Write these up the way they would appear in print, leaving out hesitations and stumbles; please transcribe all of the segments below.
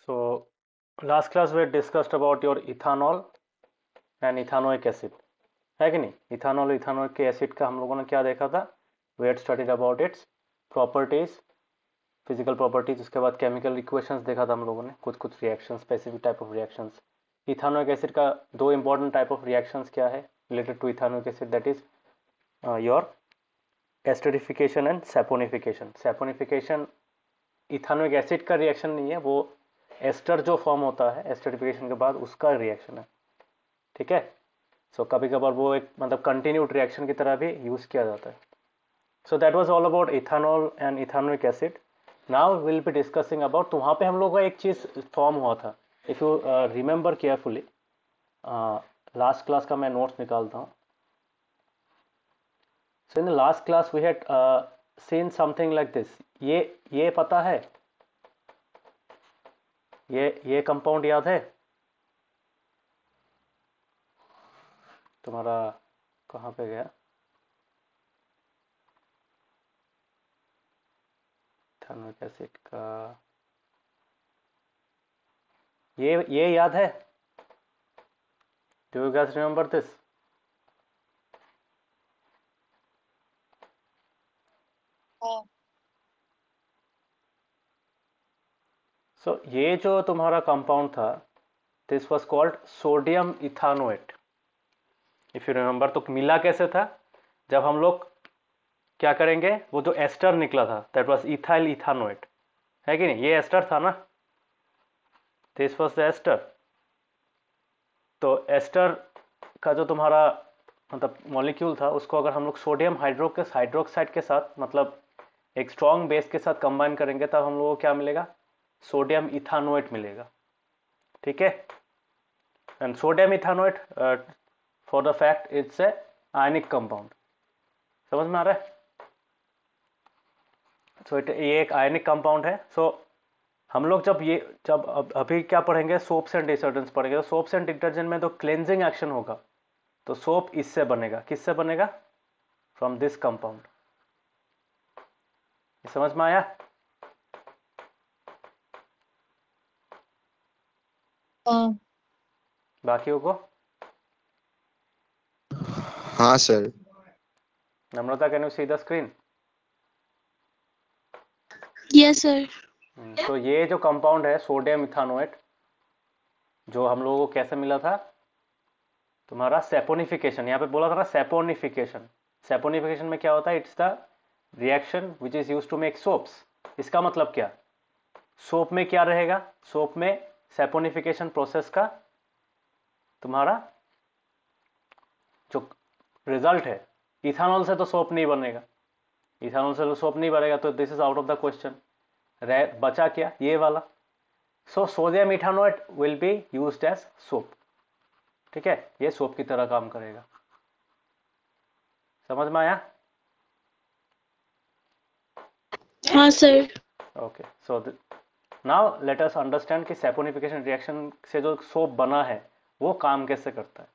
So last class we discussed about your ethanol and ethanoic acid, है कि नहीं? Ethanol ethanoic acid का हम लोगों ने क्या देखा था? We had studied about its properties, physical properties, उसके बाद केमिकल इक्वेशंस देखा था हम लोगों ने, कुछ कुछ reaction, specific type of reactions. Ethanoic acid का दो इंपॉर्टेंट टाइप ऑफ रिएक्शंस क्या है related to ethanoic acid, that is your esterification and saponification. Saponification ethanoic acid का रिएक्शन नहीं है, वो एस्टर जो फॉर्म होता है एस्टरिफिकेशन के बाद उसका रिएक्शन है. ठीक है. सो कभी कभार वो एक मतलब कंटिन्यूड रिएक्शन की तरह भी यूज किया जाता है. So that was all about ethanol and ethanoic acid. Now will be discussing about, तो वहाँ पे हम लोग का एक चीज फॉर्म हुआ था, if you remember carefully. Last class का मैं नोट्स निकालता हूँ. So in the last class we had seen something like this. ये पता है, ये कंपाउंड याद है तुम्हारा? कहाँ पे गया? इथानोइक एसिड का ये याद है? Do you guys remember this? So ये जो तुम्हारा कंपाउंड था, this was called sodium ethanoate. If you remember, तो मिला कैसे था? जब हम लोग क्या करेंगे, वो जो एस्टर निकला था दैट वाज इथाइल इथानोएट, है कि नहीं? ये एस्टर था ना, दिस वाज द एस्टर. तो एस्टर का जो तुम्हारा मतलब मॉलिक्यूल था, उसको अगर हम लोग सोडियम हाइड्रोक्साइड के साथ मतलब एक स्ट्रॉन्ग बेस के साथ कंबाइन करेंगे तब हम लोगों को क्या मिलेगा? सोडियम इथानोएट मिलेगा. ठीक है. And sodium ethanoate for the fact it's a ionic compound. समझ में आ रहा है? सो ये एक आयनिक कंपाउंड है. सो हम लोग जब अभी क्या पढ़ेंगे, सोप्स एंड डिटर्जेंट्स पढ़ेंगे. तो सोप्स एंड डिटर्जेंट में तो क्लेंजिंग एक्शन होगा, तो सोप इससे बनेगा. किससे बनेगा? From this compound. समझ में आया? बाकियों को? हाँ sir. Namrata, can you see the screen? Yes sir. तो ये जो कंपाउंड है सोडियम इथानोएट, जो हम लोगों को कैसे मिला था? तुम्हारा सेपोनिफिकेशन. यहाँ पे बोला था ना सेपोनिफिकेशन. सेपोनिफिकेशन में क्या होता है? It's the reaction which is use to make soaps. इसका मतलब क्या? सोप में क्या रहेगा? सोप में सेपोनिफिकेशन प्रोसेस का तुम्हारा जो रिजल्ट है, इथानॉल से तो सोप नहीं बनेगा. इथानॉल से तो सोप नहीं बनेगा, तो this is out of the question. बचा क्या? ये वाला. So sodium ethanoate will be used as soap. ठीक है. ये सोप की तरह काम करेगा. समझ में आया? हाँ sir. Okay. So now let us understand कि सेपोनिफिकेशन रिएक्शन से जो सोप बना है वो काम कैसे करता है.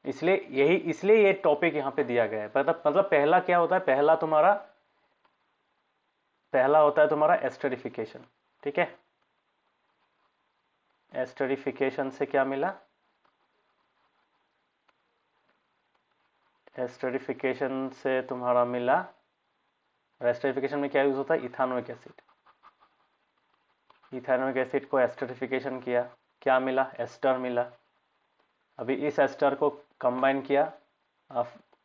इसलिए ये टॉपिक यहाँ पे दिया गया है. मतलब पहला क्या होता है? पहला होता है तुम्हारा एस्टरिफिकेशन. ठीक है. एस्टरिफिकेशन से क्या मिला? एस्टरिफिकेशन से तुम्हारा मिला, एस्टरिफिकेशन में क्या यूज होता है? Ethanoic acid. इथानोइक एसिड को एस्टरिफिकेशन किया, क्या मिला? एस्टर मिला. अभी इस एस्टर को कंबाइन किया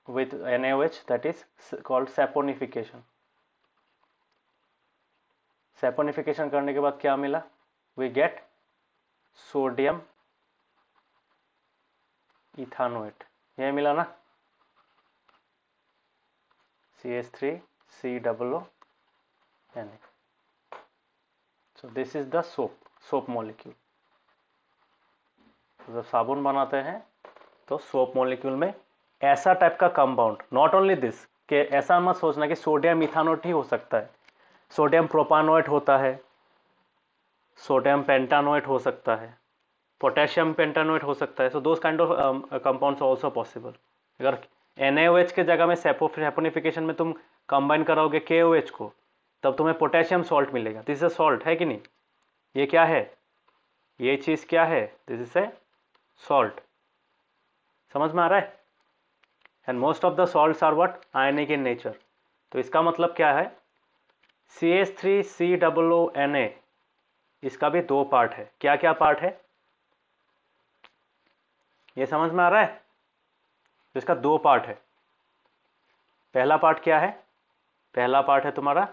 with NaOH, that is called saponification. Saponification करने के बाद क्या मिला? We get sodium ethanoate. ये मिला ना, CH3COO Na. So this is the soap molecule. जब साबुन बनाते हैं तो सोप मॉलिक्यूल में ऐसा टाइप का कंपाउंड, नॉट ओनली दिस, कि ऐसा मत सोचना कि सोडियम इथानोएट ही हो सकता है. सोडियम प्रोपानोएट होता है, सोडियम पेंटानोएट हो सकता है, पोटेशियम पेंटानोएट हो सकता है. So those kind of compounds are also possible. अगर NaOH के जगह में सैपोनिफिकेशन में तुम कंबाइन कराओगे KOH को, तब तुम्हें पोटेशियम सॉल्ट मिलेगा. दिस इज सॉल्ट, है कि नहीं? ये क्या है, ये चीज क्या है, दिस इज ए सॉल्ट। समझ में आ रहा है? And most of the salts are what, ionic in nature. तो इसका मतलब क्या है, CH3COONA, इसका भी दो पार्ट है। क्या क्या पार्ट है, ये समझ में आ रहा है? तो इसका दो पार्ट है। पहला पार्ट क्या है, पहला पार्ट है तुम्हारा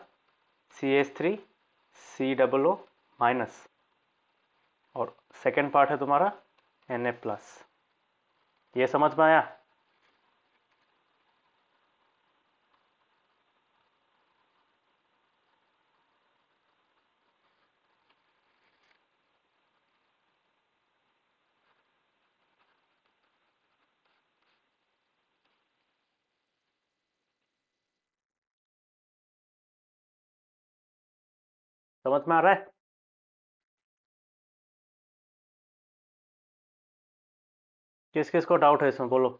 CH3COO माइनस, और सेकेंड पार्ट है तुम्हारा Na प्लस। ये समझ में आया? समझ में आ रहा है? किस किस को डाउट है इसमें, बोलो।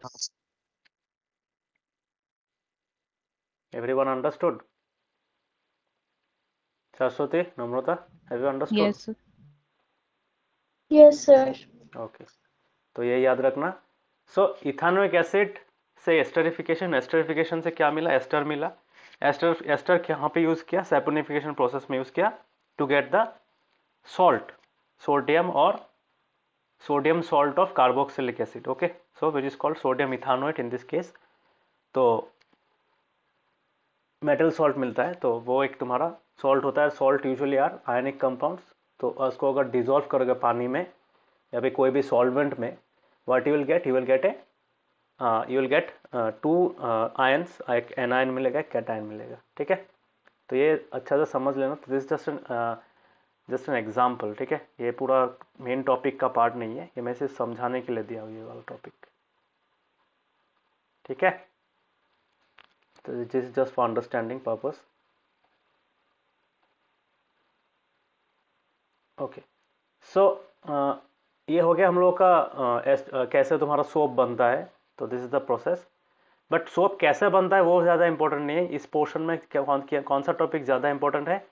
Everyone understood? Saraswati, Namrata, have you understood? Yes, sir. Yes, sir. Okay, तो ये याद रखना। सो इथानोइक एसिड से एस्टरिफिकेशन, एस्टरिफिकेशन से क्या मिला, एस्टर मिला। एस्टर, एस्टर कहाँ पे यूज किया, सैपोनिफिकेशन प्रोसेस में यूज किया to get the salt, sodium और sodium salt of carboxylic acid. Okay, so which is called sodium ethanoate in this case. तो मेटल सॉल्ट मिलता है, तो वो एक तुम्हारा सॉल्ट होता है। Salt usually are ionic compounds. तो उसको अगर डिजोल्व करोगे पानी में या फिर कोई भी सॉल्वेंट में, what you will get, you will get a you will get two ions, एक एनायन मिलेगा, एक कैटायन मिलेगा। ठीक है, तो ये अच्छा से समझ लेना। तो दिस जस्ट एन एग्जाम्पल। ठीक है, ये पूरा मेन टॉपिक का पार्ट नहीं है, ये मैं सिर्फ समझाने के लिए दिया हूँ ये वाला टॉपिक। ठीक है, तो this is just for understanding purpose. Okay, so ये हो गया हम लोग का कैसे तुम्हारा सोप बनता है। तो this is the process. But soap कैसे बनता है वो ज़्यादा इंपॉर्टेंट नहीं है इस पोर्शन में। कौन सा टॉपिक ज़्यादा इंपॉर्टेंट है,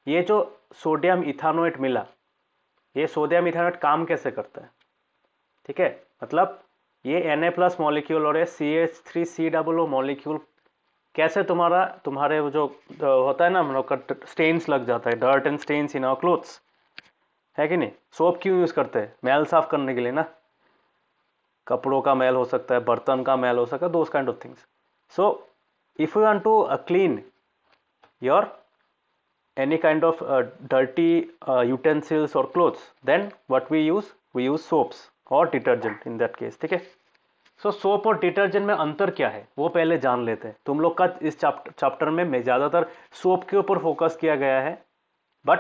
ये जो सोडियम इथानोएट मिला, ये सोडियम इथानोएट काम कैसे करता है। ठीक है, मतलब ये Na प्लस मॉलिक्यूल और ये CH3COO मॉलिक्यूल कैसे तुम्हारे वो जो होता है ना, हम लोग का स्टेन्स लग जाता है, dirt and stains in our clothes, है कि नहीं। सोप क्यों यूज करते हैं, मैल साफ करने के लिए ना। कपड़ों का मैल हो सकता है, बर्तन का मैल हो सकता है, those kind of things. So if you want to clean your any kind of dirty utensils or clothes, then what we use soaps or detergent in that case। ठीक है, सो सोप और डिटर्जेंट में अंतर क्या है वो पहले जान लेते हैं। तुम लोग का इस चैप्टर में ज़्यादातर सोप के ऊपर फोकस किया गया है, but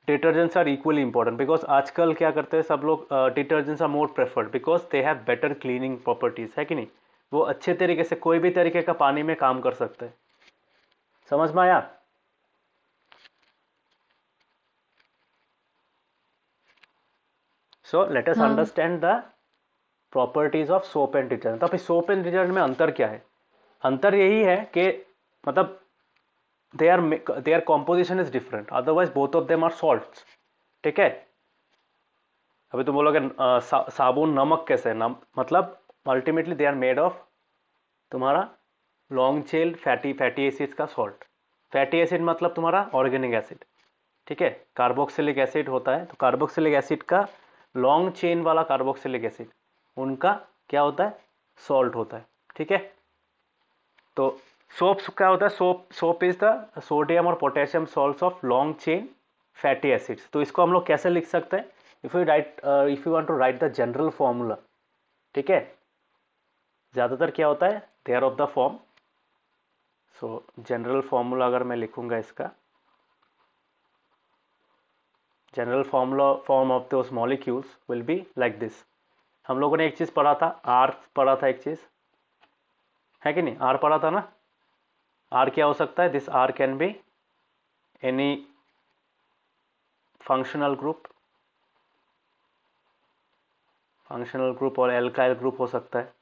detergents are equally important because आजकल क्या करते हैं सब लोग, detergents are more preferred because they have better cleaning properties, है कि नहीं। वो अच्छे तरीके से कोई भी तरीके का पानी में काम कर सकते हैं। समझ में आया? सो लेट अस हाँ. Understand the properties of soap and detergent. तो फिर सोप एंड डिटर्जेंट में अंतर क्या है, अंतर यही है कि मतलब their composition is different, otherwise both of them are salts। ठीक है, अभी तुम बोलोगे साबुन नमक कैसे मतलब ultimately they are made of तुम्हारा लॉन्ग चेन फैटी एसिड्स का सॉल्ट। फैटी एसिड मतलब तुम्हारा ऑर्गेनिक एसिड। ठीक है, कार्बोक्सिलिक एसिड होता है, तो कार्बोक्सिलिक एसिड का लॉन्ग चेन वाला कार्बोक्सिलिक एसिड उनका क्या होता है, सॉल्ट होता है। ठीक है, तो सोप क्या होता है, सोप इज द सोडियम और potassium salts of long chain fatty acids. तो इसको हम लोग कैसे लिख सकते हैं, if you want to write the general formula. ठीक है, ज़्यादातर क्या होता है, they are of the form. So general formula अगर मैं लिखूंगा इसका, general formula form of those molecules will be like this. हम लोगों ने एक चीज़ पढ़ा था, आर पढ़ा था एक चीज़, है कि नहीं, आर पढ़ा था ना। आर क्या हो सकता है, this are can be any functional group और एल्काइल ग्रुप हो सकता है,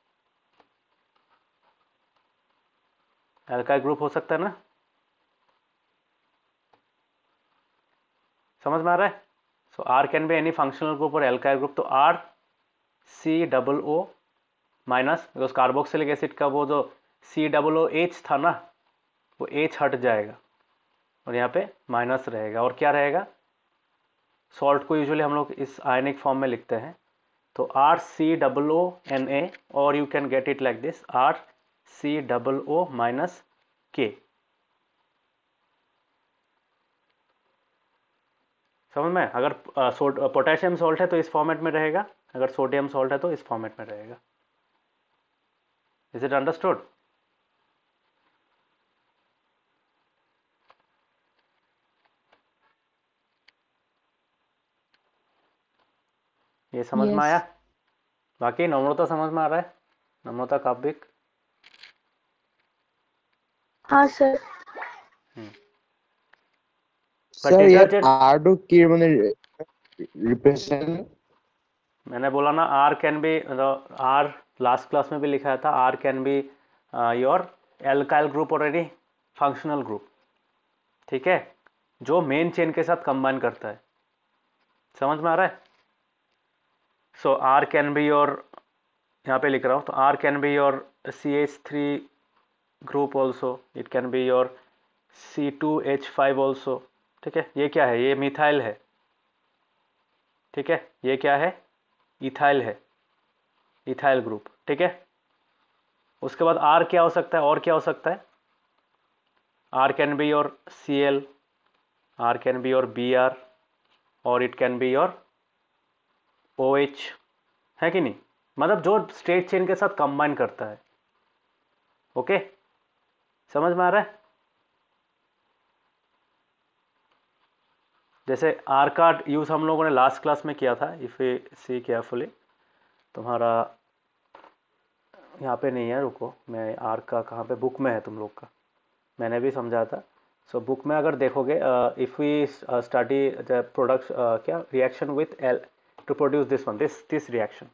एल्काइल ग्रुप हो सकता है ना। समझ में आ रहा है? सो R can be any functional group और एल्काइल ग्रुप, तो RCOO minus, because carboxylic acid का वो जो COOH था ना, वो H हट जाएगा और यहाँ पे माइनस रहेगा, और क्या रहेगा, सॉल्ट को यूजुअली हम लोग इस आयनिक फॉर्म में लिखते हैं, तो RCOONA, और you can get it like this RCOO minus K। समझ में? अगर पोटेशियम सॉल्ट है तो इस फॉर्मेट में रहेगा, अगर सोडियम सॉल्ट है तो इस फॉर्मेट में रहेगा। Is it understood? ये समझ में आया? बाकी नम्रता समझ में आ रहा है? नम्रता काव्यक? हाँ सर। सर यार डिटर्जेंट, R2 की मैंने रिप्रेजेंट, मैंने बोला ना R can be, R last class में भी लिखा था, R can be your alkyl group और एनी फंक्शनल ग्रुप, ठीक है, जो मेन चेन के साथ कंबाइन करता है। समझ में आ रहा है? सो R कैन बी योर, यहाँ पे लिख रहा हूँ, तो R can be your CH3 group also, it can be your C2H5 also, ठीक है। ये क्या है? ये मिथाइल है, ठीक है। ये क्या है? इथाइल है, इथाइल ग्रुप, ठीक है। उसके बाद R क्या हो सकता है, और क्या हो सकता है? R can be your Cl, R can be your Br, और it can be your OH, है कि नहीं? मतलब जो स्ट्रेट चेन के साथ कंबाइन करता है। ओके, समझ में आ रहा है? जैसे R का यूज हम लोगों ने लास्ट क्लास में किया था, इफ यू सी केयरफुली, तुम्हारा यहाँ पे नहीं है, रुको, मैं R का कहाँ पे, बुक में है तुम लोग का, मैंने भी समझा था। सो बुक में अगर देखोगे, if we study the product, क्या reaction with L to produce this one, this reaction,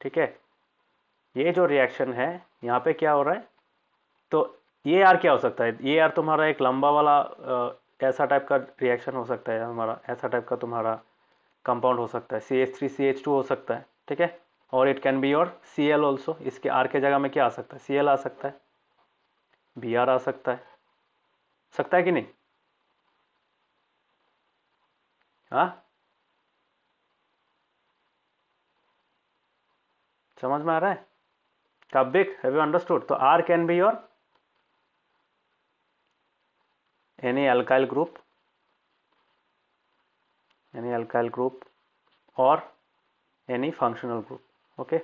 ठीक है। ये जो रिएक्शन है यहाँ पे क्या हो रहा है, तो ये आर क्या हो सकता है? ये आर तुम्हारा एक लंबा वाला ऐसा टाइप का रिएक्शन हो सकता है हमारा, ऐसा टाइप का तुम्हारा कंपाउंड हो सकता है, CH3CH2 हो सकता है, ठीक है। और it can be your Cl also, इसके आर के जगह में क्या आ सकता है? Cl आ सकता है, Br आ सकता है कि नहीं? हाँ, समझ में आ रहा है? काव्यक, हैव यू अंडरस्टूड? तो R can be your any alkyl group or any functional group, okay.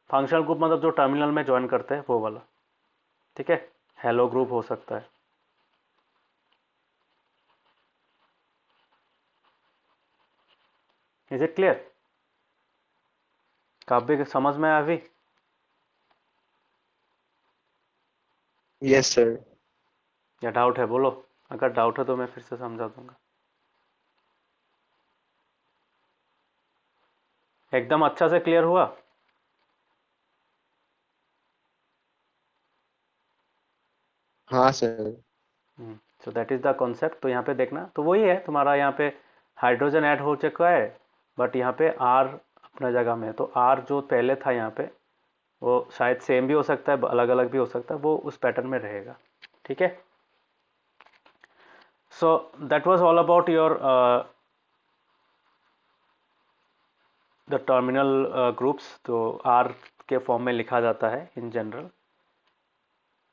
Functional group मतलब जो टर्मिनल में ज्वाइन करते हैं वो वाला, ठीक है। हेलो ग्रुप हो सकता है। Is it clear? काव्य समझ में आया अभी? Yes sir. या डाउट है? बोलो, अगर डाउट है तो मैं फिर से समझा दूंगा। एकदम अच्छा से क्लियर हुआ? हाँ sir. So that is the concept. तो यहाँ पे देखना, तो वही है तुम्हारा, यहाँ पे हाइड्रोजन ऐड हो चुका है, बट यहाँ पे R अपना जगह में है, तो R जो पहले था यहाँ पे वो शायद सेम भी हो सकता है, अलग अलग भी हो सकता है, वो उस पैटर्न में रहेगा, ठीक है। So that was all about your the terminal groups, तो R के फॉर्म में लिखा जाता है in general.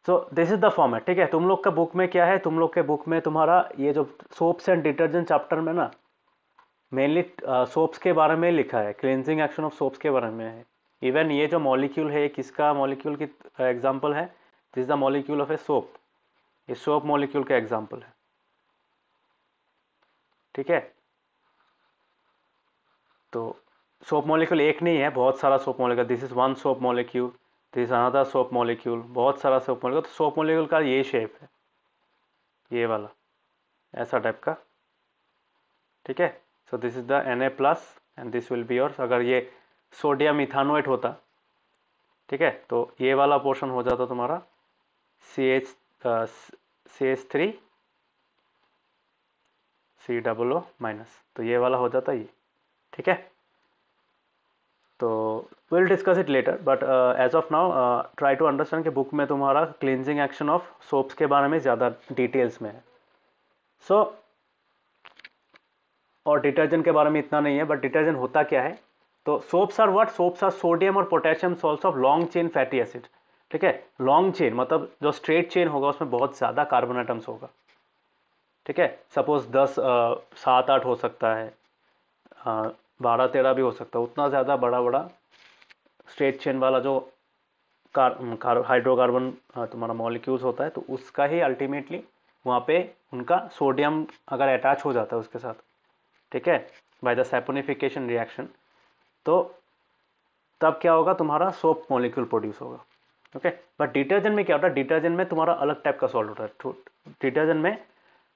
So this is the format, ठीक है। तुम लोग का बुक में क्या है? तुम लोग के बुक में तुम्हारा ये जो सोप्स एंड डिटर्जेंट चैप्टर में ना, मेनली सोप्स के बारे में लिखा है, क्लींजिंग एक्शन ऑफ सोप्स के बारे में है। इवन ये जो मॉलिक्यूल है, किसका मॉलिक्यूल की एग्जांपल है? This is the molecule of a soap, ये सोप मॉलिक्यूल का एग्जांपल है, ठीक है। तो सोप मॉलिक्यूल एक नहीं है, बहुत सारा soap molecule, this is one soap molecule, this is another soap molecule, बहुत सारा सोप मॉलिक्यूल। तो सोप मॉलिक्यूल का ये शेप है, ये वाला ऐसा टाइप का, ठीक है। सो this is the Na plus and this will be your, अगर ये सोडियम इथानोएट होता, ठीक है, तो ये वाला पोर्शन हो जाता तुम्हारा CH3 COO माइनस, तो ये वाला हो जाता है ये, ठीक है। तो will discuss it later, but as of now try to understand कि बुक में तुम्हारा क्लींजिंग एक्शन ऑफ सोप्स के बारे में ज़्यादा डिटेल्स में है। सो और डिटर्जेंट के बारे में इतना नहीं है, बट डिटर्जेंट होता क्या है, तो soaps are what, soaps are sodium और potassium salts of long chain fatty acid, ठीक है। लॉन्ग चेन मतलब जो स्ट्रेट चेन होगा उसमें बहुत ज़्यादा कार्बन आइटम्स होगा, ठीक है। सपोज 10 7 8 हो सकता है, 12 13 भी हो सकता है, उतना ज़्यादा बड़ा बड़ा स्ट्रेट चेन वाला जो हाइड्रोकार्बन तुम्हारा मॉलिक्यूल्स होता है, तो उसका ही अल्टीमेटली वहाँ पे उनका सोडियम अगर अटैच हो जाता है उसके साथ, ठीक है, बाय द सैपोनिफिकेशन रिएक्शन, तो तब क्या होगा, तुम्हारा सोप मॉलिक्यूल प्रोड्यूस होगा, ओके। बट डिटर्जेंट में क्या होता है, डिटर्जेंट में तुम्हारा अलग टाइप का सॉल्ट होता है। डिटर्जेंट में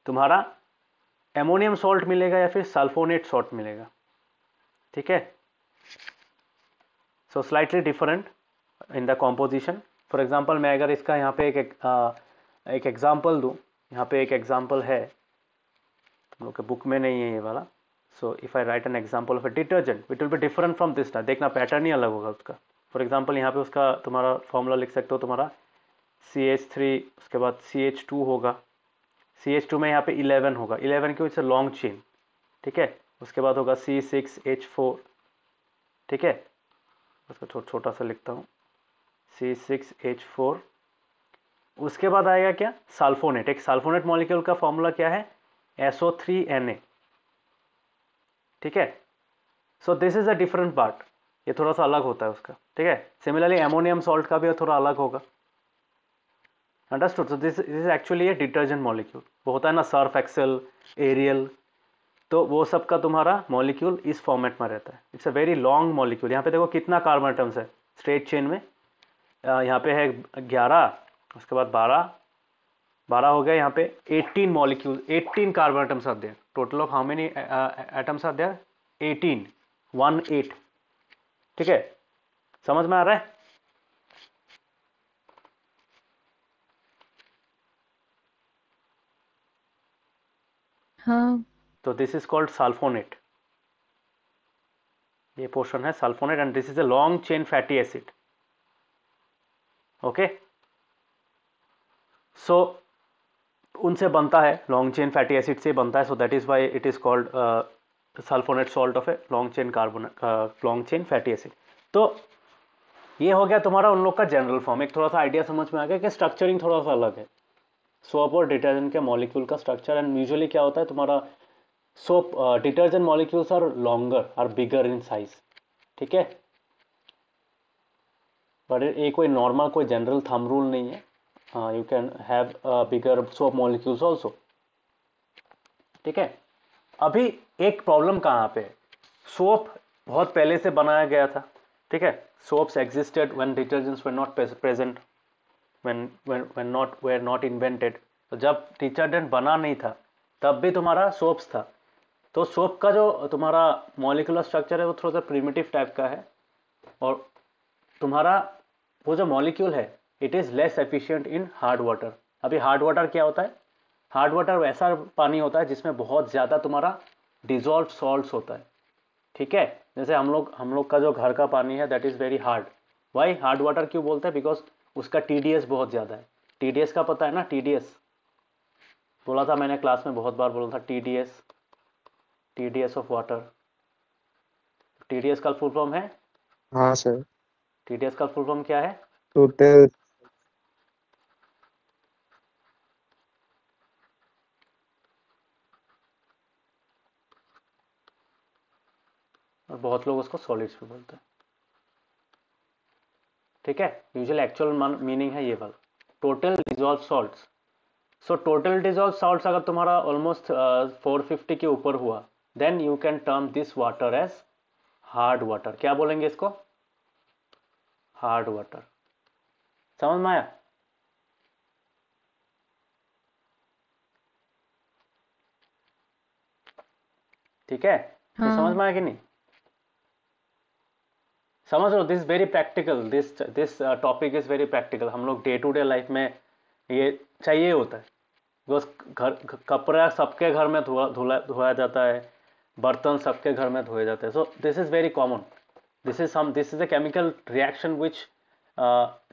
तुम्हारा एमोनियम सॉल्ट मिलेगा या फिर सल्फोनेट सॉल्ट मिलेगा, ठीक है। So slightly different in the composition. For example मैं अगर इसका यहाँ पे एक एग्जाम्पल दूँ, यहाँ पे एक एग्जाम्पल है, तुम लोग के बुक में नहीं है ये वाला। So if I right an example of a detergent, it will be different from this ना, देखना पैटर्न ही अलग होगा उसका। फॉर एग्जाम्पल यहाँ पे उसका तुम्हारा फॉर्मूला लिख सकते हो, तुम्हारा CH3, उसके बाद CH2 होगा, CH2 में यहाँ पे 11 होगा, 11 क्यों, इट्स अ लॉन्ग चेन, ठीक है। उसके बाद होगा C6H4, ठीक है, उसका छोटा सा लिखता हूँ, C6H4। उसके बाद आएगा क्या, सल्फोनेट। एक सल्फोनेट मॉलिक्यूल का फॉर्मूला क्या है, SO3Na, ठीक है। सो this is a different part, ये थोड़ा सा अलग होता है उसका, ठीक है। सिमिलरली एमोनियम सॉल्ट का भी थोड़ा अलग होगा, understood. So this is actually A detergent molecule, वो होता है ना सर्फ एक्सेल, एरियल, तो वो सब का तुम्हारा मॉलिक्यूल इस फॉर्मेट में रहता है। It's a very long molecule. यहाँ पे देखो कितना कार्बन आइटम्स है स्ट्रेट चेन में, यहाँ पे है 11, उसके बाद 12 हो गया, यहाँ पे 18 molecule, 18 carbon items are there, total of how many atoms are there, 18, 18, ठीक है। समझ में आ रहा है? हाँ। तो दिस इज कॉल्ड सल्फोनेट, ये पोर्शन है sulphonate, and this is a long chain fatty acid, okay. So उनसे बनता है, लॉन्ग चेन फैटी एसिड से बनता है, so that is why it is called sulfonate salt of a long chain long chain fatty acid. तो ये हो गया तुम्हारा उन लोग का जनरल फॉर्म। एक थोड़ा सा आइडिया समझ में आ गया कि स्ट्रक्चरिंग थोड़ा सा अलग है सोप और डिटर्जेंट के मॉलिक्यूल का स्ट्रक्चर। एंड यूजुअली क्या होता है, तुम्हारा soap detergent molecules are longer, are bigger in size, ठीक है। बट ये कोई नॉर्मल, कोई जनरल थंब रूल नहीं है, you can have bigger soap molecules also, ठीक है। अभी एक प्रॉब्लम कहाँ पे है, सोप बहुत पहले से बनाया गया था, ठीक है। Soaps existed when detergents were not present, when not were not invented। तो जब डिटर्जेंट बना नहीं था तब भी तुम्हारा सोप्स था। तो सोप का जो तुम्हारा मॉलिक्यूलर स्ट्रक्चर है वो थोड़ा सा प्रिमिटिव टाइप का है, और तुम्हारा वो जो मॉलिक्यूल है it is less efficient in hard water. अभी हार्ड वाटर क्या होता है, हार्ड वाटर वैसा पानी होता है जिसमें बहुत ज़्यादा तुम्हारा डिजॉल्व सॉल्ट्स होता है, ठीक है। जैसे हम लोग का जो घर का पानी है that is very hard. Why hard water क्यों बोलते हैं, बिकॉज उसका TDS बहुत ज़्यादा है। TDS का पता है ना, TDS बोला था मैंने क्लास में, बहुत बार बोला था, TDS ऑफ वाटर। TDS का फुल फॉर्म है, हाँ सर। TDS का फुल फॉर्म क्या है, टोटल और बहुत लोग उसको सॉलिड्स भी बोलते हैं, ठीक है। यूजुअली एक्चुअल मीनिंग है ये वाला, total dissolve salts. So total dissolve salts अगर तुम्हारा ऑलमोस्ट 450 के ऊपर हुआ, then you can term this water as hard water. क्या बोलेंगे इसको, हार्ड वाटर। समझ में आया? ठीक है, ये समझ में आया कि नहीं? समझ लो, this very practical, this topic is very practical. हम लोग डे टू डे लाइफ में ये चाहिए होता है, बिकॉज कपड़ा सबके घर में धोया जाता है, बर्तन सबके घर में धोए जाते हैं. So this is very common. This is a chemical reaction which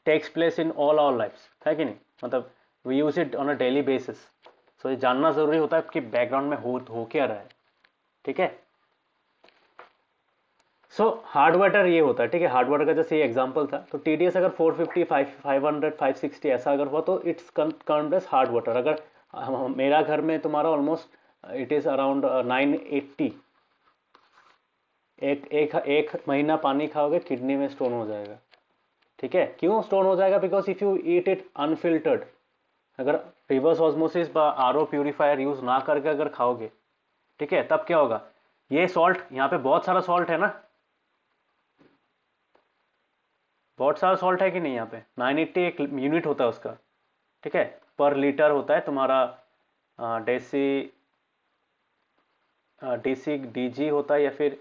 takes place in all our lifes, है कि नहीं. मतलब we use it on a daily basis. सो ये जानना जरूरी होता है कि बैकग्राउंड में हो क्या रहा है. ठीक है. सो हार्ड वाटर ये होता है. ठीक है, हार्ड वाटर का जैसे ये एग्जांपल था. तो टीडीएस अगर 450, 500, 560 ऐसा अगर हुआ तो it's count as hard water. अगर मेरा घर में तुम्हारा ऑलमोस्ट इट इज अराउंड 980, एक महीना पानी खाओगे किडनी में स्टोन हो जाएगा. ठीक है. क्यों स्टोन हो जाएगा? Because if you eat it unfiltered, अगर reverse osmosis RO purifier use ना करके अगर खाओगे, ठीक है, तब क्या होगा? ये सॉल्ट, यहाँ पे बहुत सारा सॉल्ट है ना, बहुत सारा सॉल्ट है कि नहीं. यहाँ पे 980 एक यूनिट होता है उसका. ठीक है, पर लीटर होता है तुम्हारा. डेसी डीसी डीजी होता है या फिर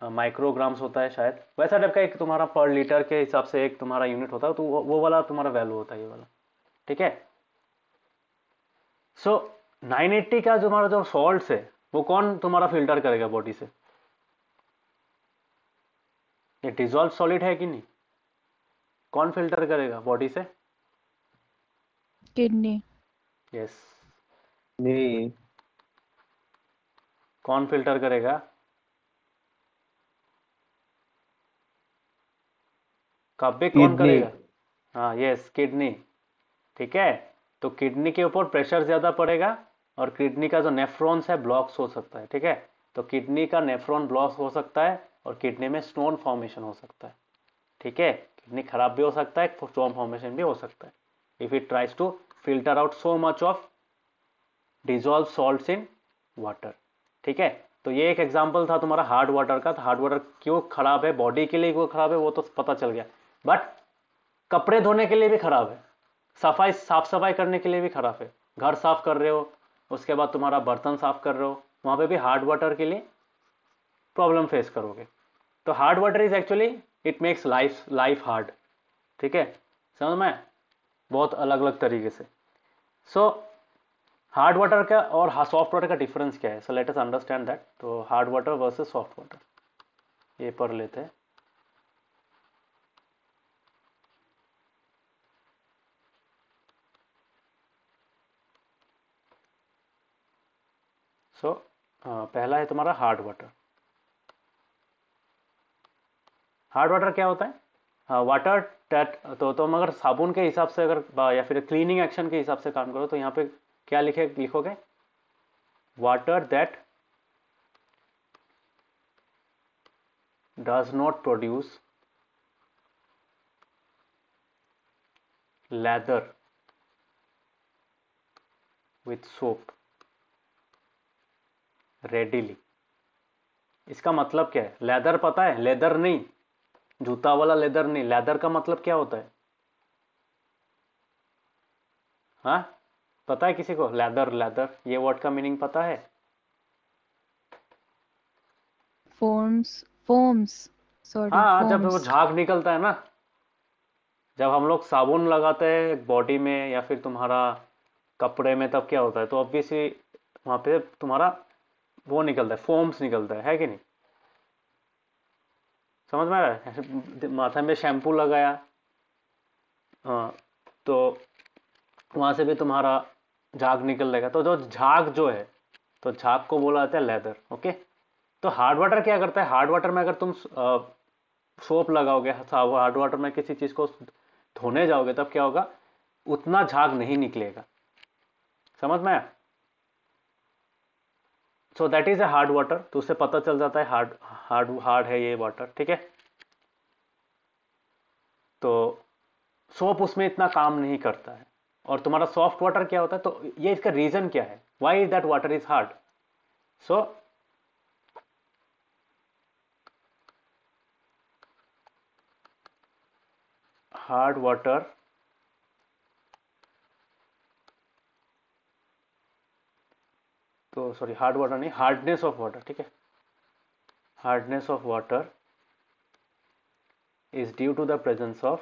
माइक्रोग्राम्स होता है शायद. वैसा टाइप का एक तुम्हारा पर लीटर के हिसाब से एक तुम्हारा यूनिट होता है. तो वो वाला तुम्हारा वैल्यू होता है, ये वाला. ठीक है. सो 980 का तुम्हारा जो सॉल्ट है वो कौन तुम्हारा फिल्टर करेगा बॉडी से? ये डिजॉल्व सॉलिड है कि नहीं? कौन फिल्टर करेगा बॉडी से? किडनी. यस. नहीं. कौन फिल्टर करेगा? कब्बे कौन किडनी. करेगा? हाँ, यस, किडनी. ठीक है. तो किडनी के ऊपर प्रेशर ज्यादा पड़ेगा और किडनी का जो नेफ्रॉन्स है ब्लॉक्स हो सकता है. ठीक है. तो किडनी का नेफ्रॉन ब्लॉक हो सकता है और किडनी में स्टोन फॉर्मेशन हो सकता है. ठीक है. किडनी खराब भी हो सकता है, स्टोन फॉर्मेशन भी हो सकता है if it tries to filter out so much of dissolve salts in water. ठीक है. तो ये एक एग्जांपल था तुम्हारा हार्ड वाटर का. तो हार्ड वाटर क्यों खराब है, बॉडी के लिए क्यों खराब है वो तो पता चल गया. बट कपड़े धोने के लिए भी खराब है, साफ सफाई करने के लिए भी खराब है. घर साफ कर रहे हो, उसके बाद तुम्हारा बर्तन साफ कर रहे हो, वहां पे भी हार्ड वाटर के लिए प्रॉब्लम फेस करोगे. तो hard water is actually it makes life hard. ठीक है. समझ में? बहुत अलग अलग तरीके से. सो हार्ड वाटर का और सॉफ्ट वाटर का डिफरेंस क्या है? So let us understand that. तो hard water versus soft water ये पढ़ लेते हैं. सो पहला है तुम्हारा हार्ड वाटर. हार्ड वाटर क्या होता है? वाटर दैट, तो तुम अगर साबुन के हिसाब से अगर या फिर क्लीनिंग एक्शन के हिसाब से काम करो तो यहाँ पे क्या लिखोगे? Water that does not produce leather with soap readily. इसका मतलब क्या है? लेदर पता है? लेदर नहीं, जूता वाला लेदर नहीं. लेदर का मतलब क्या होता है? हाँ, पता है किसी को? लेदर, लेदर ये वर्ड का मीनिंग पता है? फोम्स. सॉरी, हाँ, जब वो फोम्स. झाग निकलता है ना, जब हम लोग साबुन लगाते हैं बॉडी में या फिर तुम्हारा कपड़े में, तब क्या होता है? तो ऑब्वियसली वहां पे तुम्हारा वो निकलता है, फोम्स निकलता है कि नहीं? समझ में आ रहा है? ऐसे माथा में शैम्पू लगाया, हाँ, तो वहां से भी तुम्हारा झाग निकल जाएगा. तो जो झाग जो है, तो झाग को बोला जाता है लेदर. ओके. तो हार्ड वाटर क्या करता है? हार्ड वाटर में अगर तुम सोप लगाओगे, हार्ड वाटर में किसी चीज को धोने जाओगे, तब क्या होगा? उतना झाग नहीं निकलेगा. समझ में आया? सो that is a hard water. तो उससे पता चल जाता है हार्ड हार्ड हार्ड है ये वाटर. ठीक है. तो सोप उसमें इतना काम नहीं करता है. और तुम्हारा सॉफ्ट वाटर क्या होता है? तो ये इसका रीजन क्या है? Why is that water is hard? So hard water तो सॉरी, हार्ड वाटर नहीं, हार्डनेस ऑफ वाटर. ठीक है. Hardness of water is due to the presence of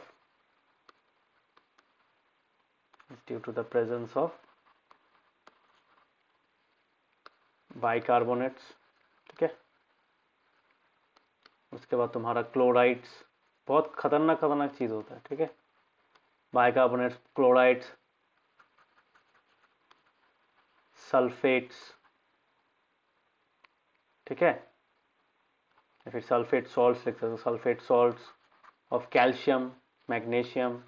bicarbonates, ठीक है। उसके बाद तुम्हारा क्लोराइड्स, बहुत खतरनाक खतरनाक चीज़ होता है, ठीक है। बाइकार्बोनेट्स, क्लोराइड्स, सल्फेट्स, ठीक है। या फिर सल्फेट सॉल्ट्स लिख सकते हो, sulfate salts of calcium, magnesium,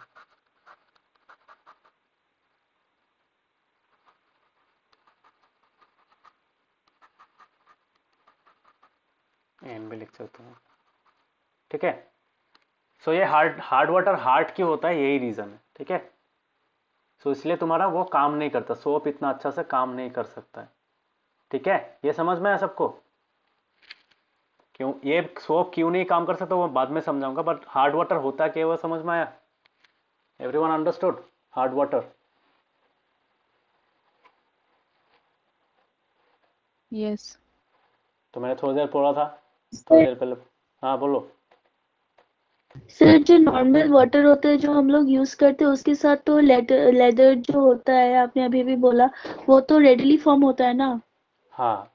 एन भी लिख सकते हो, ठीक है। सो ये हार्ड वाटर हार्ड क्यों होता है, यही रीज़न है, ठीक है। सो इसलिए तुम्हारा वो काम नहीं करता, सोप इतना अच्छा से काम नहीं कर सकता है, ठीक है। ये समझ में आया सबको, क्यों ये सोप क्यों नहीं काम कर सकता वो बाद में समझाऊंगा, बट हार्ड वाटर होता क्या वो समझ में आया? Everyone understood hard water? Yes तो मैंने थोड़ी देर पढ़ा था, थोड़ी देर पहले। हाँ बोलो। सर, जो नॉर्मल वाटर होता है जो हम लोग यूज करते हैं उसके साथ तो लेदर लेदर जो होता है, आपने अभी भी बोला, वो तो रेडली फॉर्म होता है ना। हाँ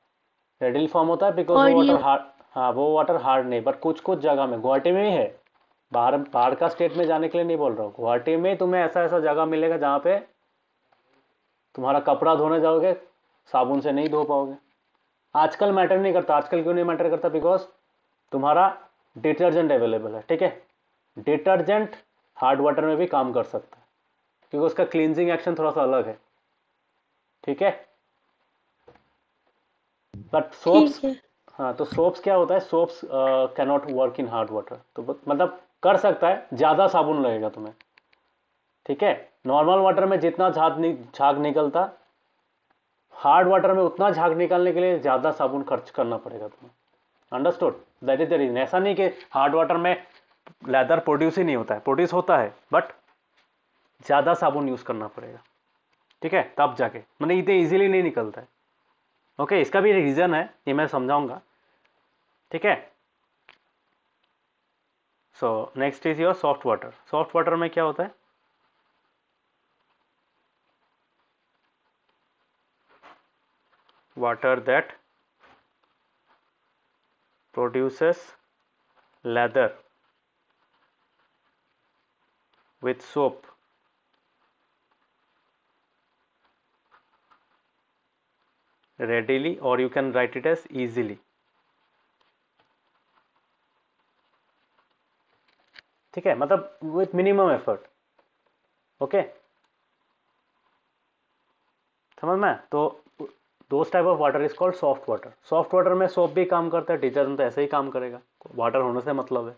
रेडिल फॉर्म होता है बिकॉज और वो ये वाटर हार्ड, हाँ वो वाटर हार्ड नहीं, बट कुछ कुछ जगह में, गुवाहाटी में ही है, बाहर बाहर का स्टेट में जाने के लिए नहीं बोल रहा हूँ, गुवाहाटी में तुम्हें ऐसा ऐसा जगह मिलेगा जहाँ पे तुम्हारा कपड़ा धोने जाओगे साबुन से नहीं धो पाओगे। आजकल मैटर नहीं करता, आजकल क्यों नहीं मैटर करता? बिकॉज तुम्हारा डिटर्जेंट अवेलेबल है, ठीक है। डिटर्जेंट हार्ड वाटर में भी काम कर सकता है क्योंकि उसका क्लींजिंग एक्शन थोड़ा सा अलग है, ठीक है। बट सोप्स, ठीक है। हाँ तो सोप्स क्या होता है, soaps can not work in hard water, तो मतलब कर सकता है, ज़्यादा साबुन लगेगा तुम्हें, ठीक है। नॉर्मल वाटर में जितना झाग निकलता, हार्ड वाटर में उतना झाग निकालने के लिए ज़्यादा साबुन खर्च करना पड़ेगा तुम्हें। Understood? That is the reason. ऐसा नहीं कि हार्ड वाटर में लेदर प्रोड्यूस ही नहीं होता है, प्रोड्यूस होता है, बट ज़्यादा साबुन यूज़ करना पड़ेगा, ठीक है, तब जाके, मतलब इतने इजीली नहीं निकलता है। ओके इसका भी रीज़न है, ये मैं समझाऊंगा, ठीक है। So next is your soft water. Soft water में क्या होता है? Water that produces leather with soap readily, or you can write it as easily, ठीक है, मतलब with minimum effort, ओके समझ में? तो those type of water is called soft water. Soft water में सोप भी काम करता है, डिटर्जेंट तो ऐसे ही काम करेगा, वाटर होने से मतलब है,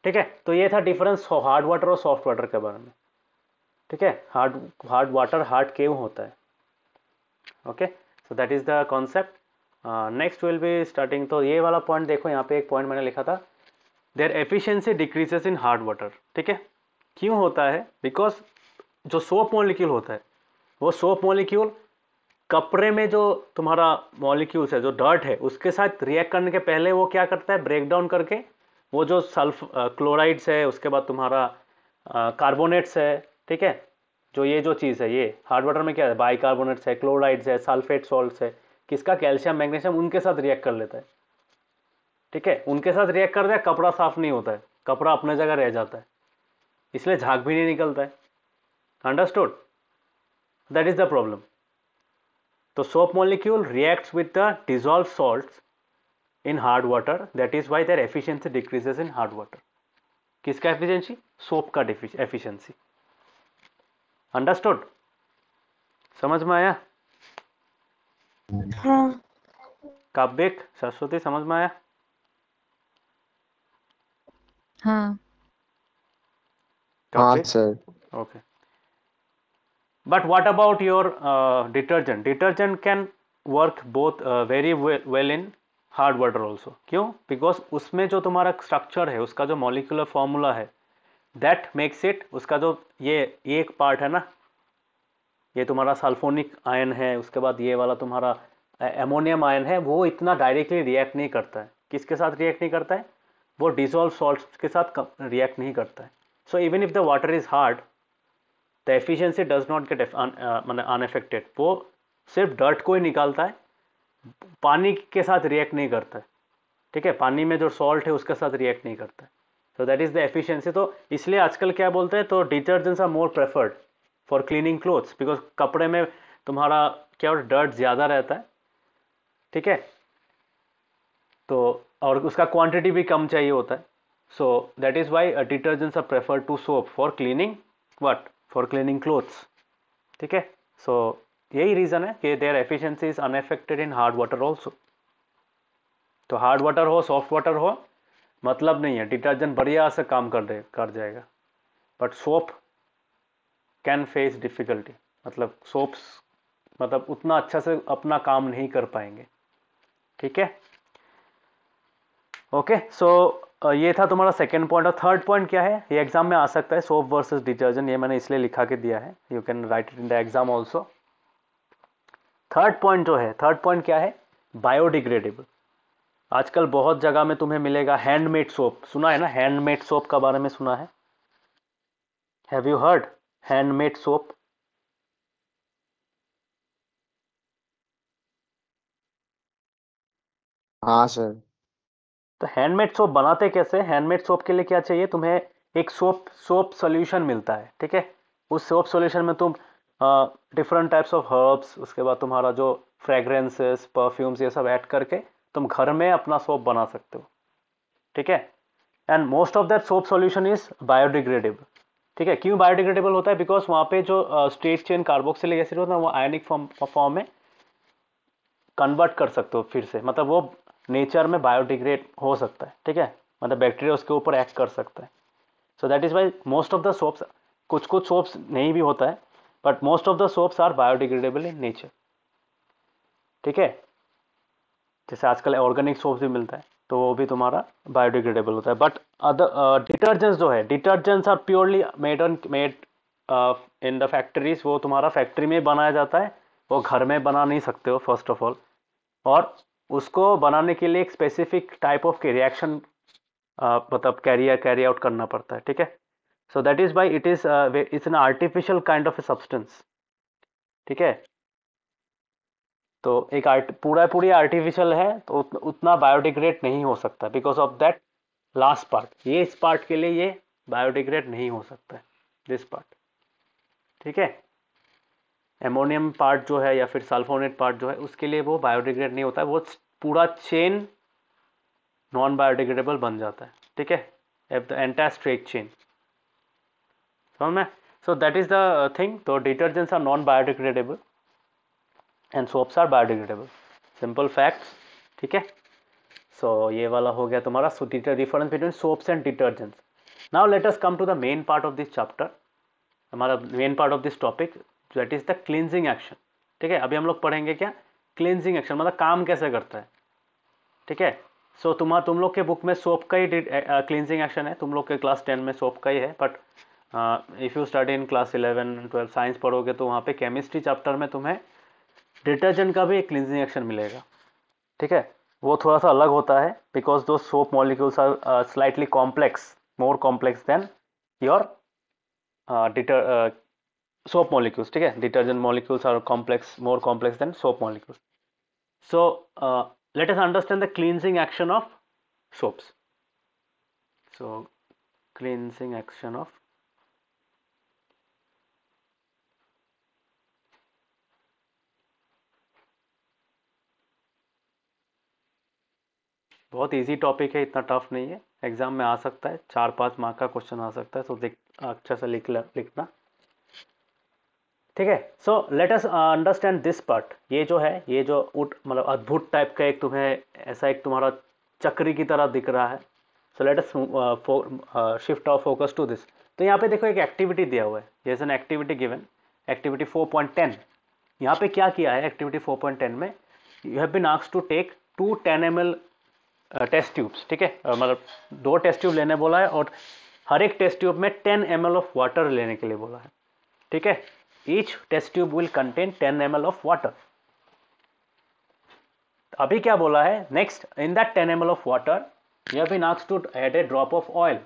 ठीक है। तो ये था डिफरेंस हार्ड वाटर और सॉफ्ट वाटर के बारे में, ठीक है। हार्ड वाटर हार्ड क्यों होता है, okay. So that is the concept. Next will be starting, तो ये वाला पॉइंट देखो, यहाँ पे एक पॉइंट मैंने लिखा था, their efficiency decreases in hard water, ठीक है। क्यों होता है? बिकॉज जो सोप मॉलिक्यूल होता है, वो सोप मॉलिक्यूल कपड़े में जो तुम्हारा मॉलिक्यूल्स है, जो डर्ट है, उसके साथ रिएक्ट करने के पहले वो क्या करता है, ब्रेक डाउन करके वो जो क्लोराइड्स है, उसके बाद तुम्हारा कार्बोनेट्स है, ठीक है। जो ये जो चीज़ है, ये हार्ड वाटर में क्या है, बाइकार्बोनेट्स है, क्लोराइड्स है, सल्फेट सॉल्ट्स है, किसका, कैल्शियम मैग्नीशियम, उनके साथ रिएक्ट कर लेता है, ठीक है। उनके साथ रिएक्ट कर दिया, कपड़ा साफ नहीं होता है, कपड़ा अपने जगह रह जाता है, इसलिए झाग भी नहीं निकलता है। Understood? That is the problem. तो soap molecule reacts with the dissolved salts in hard water, that is why their efficiency decreases in hard water. किसका efficiency? soap का efficiency. Understood? समझ में आया? हाँ काव्यक, सरस्वती, समझ में आया? हाँ हाँ काव्यक, sir. okay. But what about your detergent? Detergent can work both very well in hard water also. क्यों? बिकॉज उसमें जो तुम्हारा स्ट्रक्चर है, उसका जो मॉलिक्यूलर फॉर्मूला है, दैट मेक्स इट, उसका जो ये एक पार्ट है ना, ये तुम्हारा सल्फोनिक आयन है, उसके बाद ये वाला तुम्हारा एमोनियम आयन है, वो इतना डायरेक्टली रिएक्ट नहीं करता है। किसके साथ रिएक्ट नहीं करता है? वो डिजोल्व सॉल्ट्स के साथ रिएक्ट नहीं करता है। So even if the water is hard, the efficiency does not gate unaffected. वो सिर्फ डर्ट को ही निकालता है, पानी के साथ रिएक्ट नहीं करता है, ठीक है, पानी में जो सॉल्ट है उसके साथ रिएक्ट नहीं करता है। So that is the efficiency. तो इसलिए आजकल क्या बोलते हैं, तो detergents are more preferred for cleaning clothes, because कपड़े में तुम्हारा क्या डर्ट ज़्यादा रहता है, ठीक है, तो और उसका क्वांटिटी भी कम चाहिए होता है। So that is why detergents are preferred to soap for cleaning what, for cleaning clothes, ठीक है। सो यही रीज़न है कि their efficiency is unaffected in hard water also. तो हार्ड वाटर हो सॉफ्ट वाटर हो मतलब नहीं है, डिटर्जेंट बढ़िया से काम कर जाएगा, but soap can face difficulty, मतलब सोप्स मतलब उतना अच्छा से अपना काम नहीं कर पाएंगे, ठीक है। ओके, सो ये था तुम्हारा सेकेंड पॉइंट। और थर्ड पॉइंट क्या है, ये एग्जाम में आ सकता है, सोप वर्सेस डिटर्जेंट, ये मैंने इसलिए लिखा के दिया है, you can write it in the exam also. Third point जो है, थर्ड पॉइंट क्या है, बायोडिग्रेडेबल। आजकल बहुत जगह में तुम्हें मिलेगा हैंडमेड सोप, सुना है ना, हैंडमेड सोप का बारे में सुना है, have you heard handmade soap? हाँ सर। तो हैंडमेड सोप बनाते कैसे, हैंडमेड सोप के लिए क्या चाहिए तुम्हें, एक सोप सोप सॉल्यूशन मिलता है, ठीक है। उस सोप सॉल्यूशन में तुम डिफरेंट टाइप्स ऑफ हर्ब्स, उसके बाद तुम्हारा जो फ्रेग्रेंसेस परफ्यूम्स ये सब ऐड करके तुम घर में अपना सोप बना सकते हो, ठीक है। And most of that soap solution is biodegradable, ठीक है। क्यों बायोडिग्रेडेबल होता है, बिकॉज वहाँ पे जो स्ट्रेट चेन कार्बोक्सिलिक एसिड होता है वो आयनिक फॉर्म में कन्वर्ट कर सकते हो फिर से, मतलब वो नेचर में बायोडिग्रेड हो सकता है, ठीक है, मतलब बैक्टीरिया उसके ऊपर एक्ट कर सकता है। So that is why most of the soaps, कुछ कुछ सोप्स नहीं भी होता है, but most of the soaps are biodegradable in nature, ठीक है। जैसे आजकल ऑर्गेनिक सोप्स भी मिलता है तो वो भी तुम्हारा बायोडिग्रेडेबल होता है। बट अदर डिटर्जेंट्स जो है, detergents are purely made in the factories, वो तुम्हारा फैक्ट्री में बनाया जाता है, वो घर में बना नहीं सकते हो फर्स्ट ऑफ ऑल, और उसको बनाने के लिए एक स्पेसिफिक टाइप ऑफ रिएक्शन मतलब कैरी आउट करना पड़ता है, ठीक है। So that is by it is it's an artificial kind of a substance, ठीक है। तो एक पूरी आर्टिफिशियल है तो उतना बायोडिग्रेड नहीं हो सकता, because of that last part, ये इस पार्ट के लिए ये बायोडिग्रेड नहीं हो सकता है, दिस पार्ट, ठीक है। एमोनियम पार्ट जो है या फिर सल्फोनेट पार्ट जो है उसके लिए वो बायोडिग्रेड नहीं होता है, वो पूरा चेन नॉन बायोडिग्रेडेबल बन जाता है, ठीक है, at the entire straight chain, समझ में। So that is the thing. तो detergents are non biodegradable and soaps are biodegradable, simple facts, ठीक है। सो ये वाला हो गया तुम्हारा difference between soaps and detergents. Now let us come to the main part of this chapter, हमारा main part of this topic, that is the cleansing action, ठीक है। अभी हम लोग पढ़ेंगे क्या, क्लींजिंग एक्शन मतलब काम कैसे करता है, ठीक है। सो तुम लोग के बुक में सोप का ही क्लींजिंग एक्शन है, तुम लोग के क्लास 10 में सोप का ही है, but if you study in class 11 12 science पढ़ोगे तो वहाँ पे केमिस्ट्री चैप्टर में तुम्हें डिटर्जेंट का भी एक क्लींजिंग एक्शन मिलेगा, ठीक है। वो थोड़ा सा अलग होता है because though soap molecules are slightly complex, more complex than your डिटर soap molecules, ठीक है, detergent molecules are complex, more complex than soap molecules. So let us understand the cleansing action of soaps. So cleansing action of बहुत easy topic है, इतना tough नहीं है, exam में आ सकता है, 4-5 मार्क का क्वेश्चन आ सकता है, तो देख अच्छा से लिखना, ठीक है। So let us understand this part, ये जो है, ये जो मतलब अद्भुत टाइप का एक तुम्हें ऐसा एक तुम्हारा चक्री की तरह दिख रहा है। So let us shift our focus to this. तो यहाँ पे देखो एक एक्टिविटी दिया हुआ है, जैसे एन एक्टिविटी गिवन, एक्टिविटी 4.10। यहाँ पे क्या किया है एक्टिविटी 4.10 में, you have been asked to take 2 10 ml test tubes, ठीक है, मतलब 2 टेस्ट ट्यूब लेने बोला है और हर एक टेस्ट ट्यूब में 10 ml ऑफ वाटर लेने के लिए बोला है, ठीक है। Each test tube will contain 10 ml of water. अभी क्या बोला है, next in that 10 ml of water you have been asked to add a drop of oil,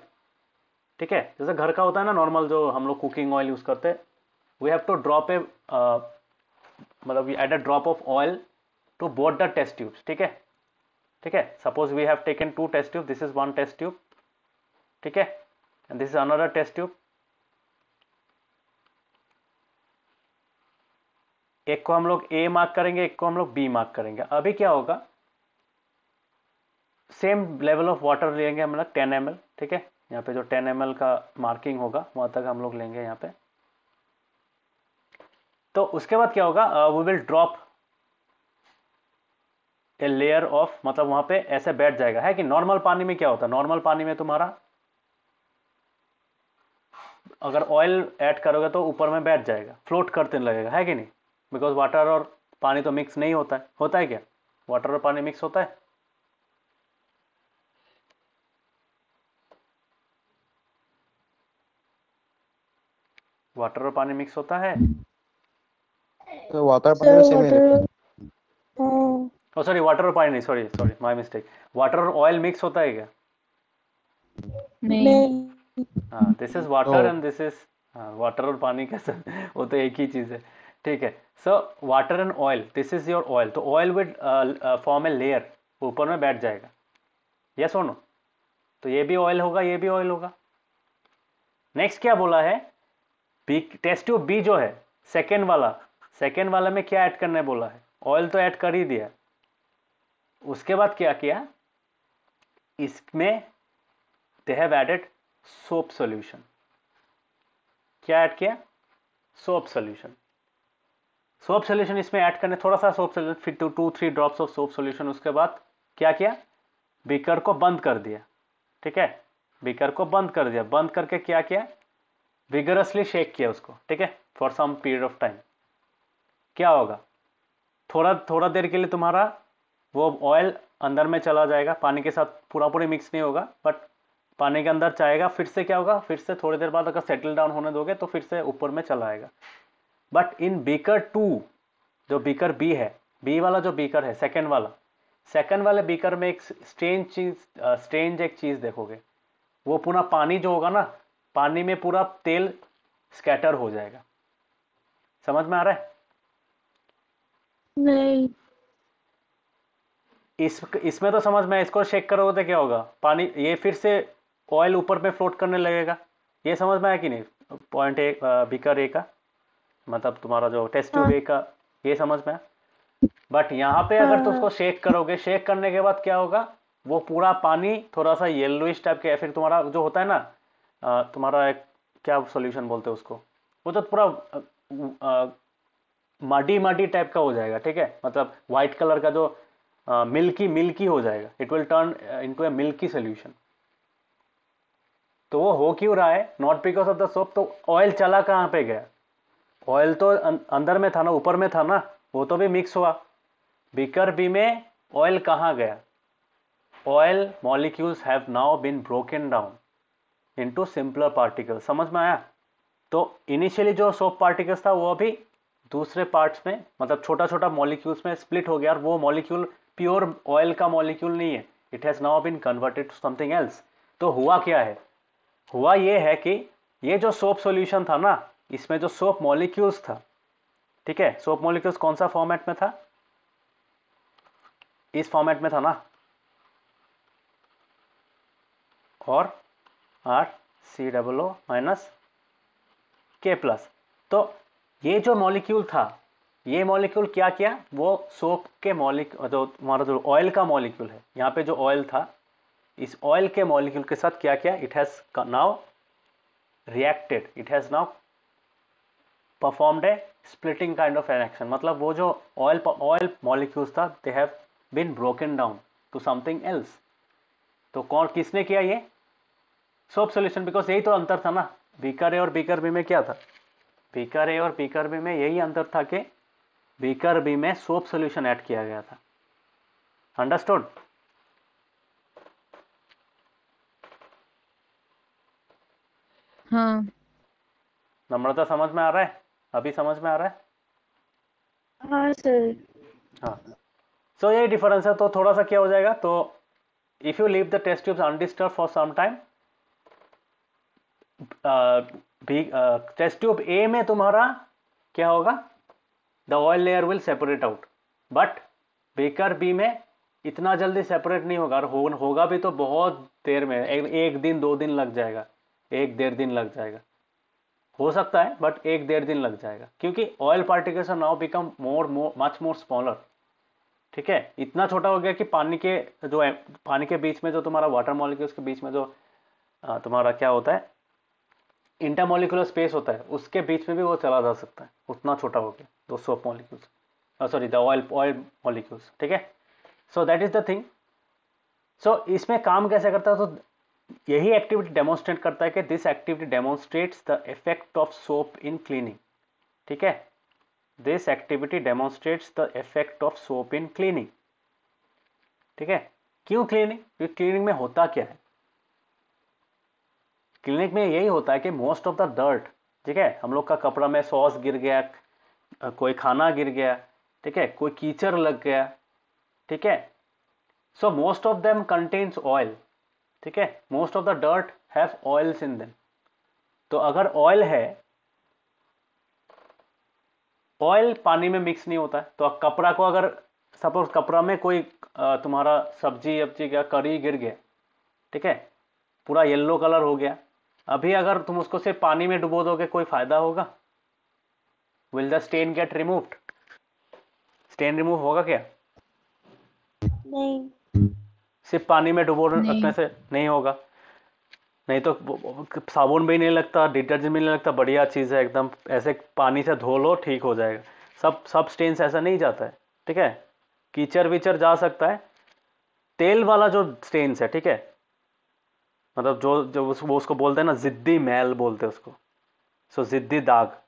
ठीक है। जैसे घर का होता है ना नॉर्मल जो हम लोग कुकिंग ऑयल यूज करते हैं, we have to drop a मतलब we add a drop of oil to both the test tubes, ठीक है, ठीक है। Suppose we have taken 2 test tube, this is 1 test tube, ठीक है, and this is another test tube. एक को हम लोग ए मार्क करेंगे, एक को हम लोग बी मार्क करेंगे। अभी क्या होगा, सेम लेवल ऑफ वाटर लेंगे हम लोग 10 ml, ठीक है। यहाँ पे जो 10 ml का मार्किंग होगा वहां तक हम लोग लेंगे यहाँ पे। तो उसके बाद क्या होगा, we will drop a layer of, मतलब वहां पे ऐसे बैठ जाएगा, है कि नॉर्मल पानी में क्या होता है, नॉर्मल पानी में तुम्हारा अगर ऑयल ऐड करोगे तो ऊपर में बैठ जाएगा, फ्लोट करते लगेगा, है कि नहीं, बिकॉज वाटर और पानी तो मिक्स नहीं होता है क्या, वाटर और पानी मिक्स होता है। वाटर और पानी मिक्स होता है। तो वाटर पानी में सेम ही रहता है। ओ सॉरी, वाटर और पानी नहीं, सॉरी माय मिस्टेक। वाटर और ऑयल मिक्स होता है क्या? नहीं। हाँ, this is water Oh. And this is, water और पानी कैसे वो तो एक ही चीज है, ठीक है। So water and oil, this is your oil, तो oil will form a layer, ऊपर में बैठ जाएगा, यस और नो। तो ये भी ऑयल होगा, ये भी ऑयल होगा। नेक्स्ट क्या बोला है, बी, टेस्ट ट्यूब बी जो है सेकेंड वाला में क्या ऐड करने बोला है, ऑयल तो ऐड कर ही दिया। उसके बाद क्या किया, इसमें they have added soap solution. क्या ऐड किया, सोप सॉल्यूशन। सोप सॉल्यूशन इसमें ऐड करने, थोड़ा सा सोप सॉल्यूशन, फिर 2-3 ड्रॉप्स ऑफ सोप सॉल्यूशन। उसके बाद क्या किया, बीकर को बंद कर दिया, ठीक है, बीकर को बंद कर दिया। बंद करके क्या किया, विगरसली शेक किया उसको, ठीक है, for some period of time. क्या होगा, थोड़ा देर के लिए तुम्हारा वो ऑयल अंदर में चला जाएगा, पानी के साथ पूरी मिक्स नहीं होगा, बट पानी के अंदर जाएगा। फिर से क्या होगा, फिर से थोड़ी देर बाद अगर सेटल डाउन होने दोगे तो फिर से ऊपर में चला आएगा। बट इन बीकर 2, जो बीकर बी है, बी वाला जो बीकर है, सेकेंड वाले बीकर में एक स्ट्रेंज एक चीज देखोगे, वो पूरा पानी जो होगा ना, पानी में पूरा तेल स्कैटर हो जाएगा। समझ में आ रहा है? नहीं। इसमें तो समझ में, इसको शेक करोगे तो क्या होगा, पानी ये फिर से ऑयल ऊपर में फ्लोट करने लगेगा। ये समझ में आया कि नहीं, पॉइंट ए, बीकर ए का मतलब तुम्हारा जो टेस्ट ट्यूब ए का, ये समझ में आया। बट यहाँ पे अगर तुम उसको शेक करोगे, शेक करने के बाद क्या होगा, वो पूरा पानी थोड़ा सा येलोइश टाइप के, फिर तुम्हारा जो होता है ना, तुम्हारा एक क्या सॉल्यूशन बोलते हैं उसको, वो तो पूरा मडी टाइप का हो जाएगा, ठीक है, मतलब व्हाइट कलर का जो मिल्की हो जाएगा, it will turn into A milky solution. तो वो हो क्यों रहा है, not because of the soap. तो ऑयल चला कहाँ पे गया, ऑयल तो अंदर में था ना, ऊपर में था ना, वो तो भी मिक्स हुआ। बीकर बी में ऑयल कहाँ गया, oil molecules have now been broken down into simpler particles. समझ में आया? तो इनिशियली जो सोप पार्टिकल्स था वो अभी दूसरे पार्ट्स में, मतलब छोटा छोटा मॉलिक्यूल्स में स्प्लिट हो गया, और वो मॉलिक्यूल प्योर ऑयल का मॉलिक्यूल नहीं है, it has now been converted to something else. तो हुआ क्या है, हुआ ये है कि ये जो सोप सॉल्यूशन था ना, इसमें जो सोप मॉलिक्यूल्स था, ठीक है, सोप मॉलिक्यूल्स कौन सा फॉर्मेट में था, इस फॉर्मेट में था ना, और RCOO- K+। तो ये जो मॉलिक्यूल था, ये मॉलिक्यूल क्या किया, वो सोप के मॉलिक्यूल, जो हमारा जो ऑयल का मॉलिक्यूल है, यहाँ पे जो ऑयल था, इस ऑयल के मॉलिक्यूल के साथ क्या किया, it has now reacted, it has now performed a splitting kind of an action. मतलब वो जो ऑयल मॉलिक्यूल्स था, they have been broken down to something else. तो कौन, किसने किया ये, सोप सॉल्यूशन। बिकॉज यही तो अंतर था ना, बीकर ए और बीकर बी में क्या था, बीकर ए और बीकर बी में यही अंतर था कि बीकर बी में सोप सॉल्यूशन ऐड किया गया था। अंडरस्टूड? हाँ। नम्रता समझ में आ रहा है, अभी समझ में आ रहा है? हाँ सर। हाँ, सो यही डिफरेंस है। तो थोड़ा सा क्या हो जाएगा, तो if you leave the test tubes undisturbed for some time, test tube A में तुम्हारा क्या होगा, the oil layer will separate out, but beaker B में इतना जल्दी सेपरेट नहीं होगा, और होगा भी तो बहुत देर में, एक दिन 2 दिन लग जाएगा, 1-1.5 दिन लग जाएगा, हो सकता है, बट 1-1.5 दिन लग जाएगा, क्योंकि oil particles are now become much more smaller. ठीक है, इतना छोटा हो गया कि पानी के बीच में जो तुम्हारा वाटर मॉलिक्यूल्स के बीच में जो तुम्हारा क्या होता है, इंटरमोलिकुलर स्पेस होता है, उसके बीच में भी वो चला जा सकता है, उतना छोटा हो गया दो soap molecules, sorry the oil molecules. ठीक है, so that is the thing. So इसमें काम कैसे करता है, तो यही एक्टिविटी डेमोन्स्ट्रेट करता है कि this activity demonstrates the effect of soap in cleaning. ठीक है, this activity demonstrates the effect of soap in cleaning. ठीक है, क्यों क्लीनिंग? क्योंकि क्लीनिंग में होता क्या है, क्लीनिक में यही होता है कि मोस्ट ऑफ द डर्ट, ठीक है, हम लोग का कपड़ा में सॉस गिर गया, कोई खाना गिर गया, ठीक है, कोई कीचड़ लग गया, ठीक है, so most of them contains oil. ठीक है, most of the dirt have oils in them. तो अगर ऑयल है, ऑयल पानी में मिक्स नहीं होता है, तो कपड़ा को अगर सपोज कपड़ा में कोई तुम्हारा सब्जी वब्जी या करी गिर गया, ठीक है, पूरा येलो कलर हो गया, अभी अगर तुम उसको सिर्फ पानी में डुबो दोगे कोई फायदा होगा? Will the stain get removed? Stain remove होगा क्या? नहीं। सिर्फ पानी में डुबो नहीं। रखने से नहीं होगा। नहीं तो साबुन भी नहीं लगता, डिटर्जेंट भी नहीं लगता, बढ़िया चीज़ है एकदम, ऐसे पानी से धो लो ठीक हो जाएगा। सब स्टेन्स ऐसा नहीं जाता है। ठीक है, कीचड़ विचर जा सकता है, तेल वाला जो स्टेन्स है, ठीक है, मतलब जो वो उसको बोलते हैं ना, जिद्दी मैल बोलते हैं उसको, सो जिद्दी दाग,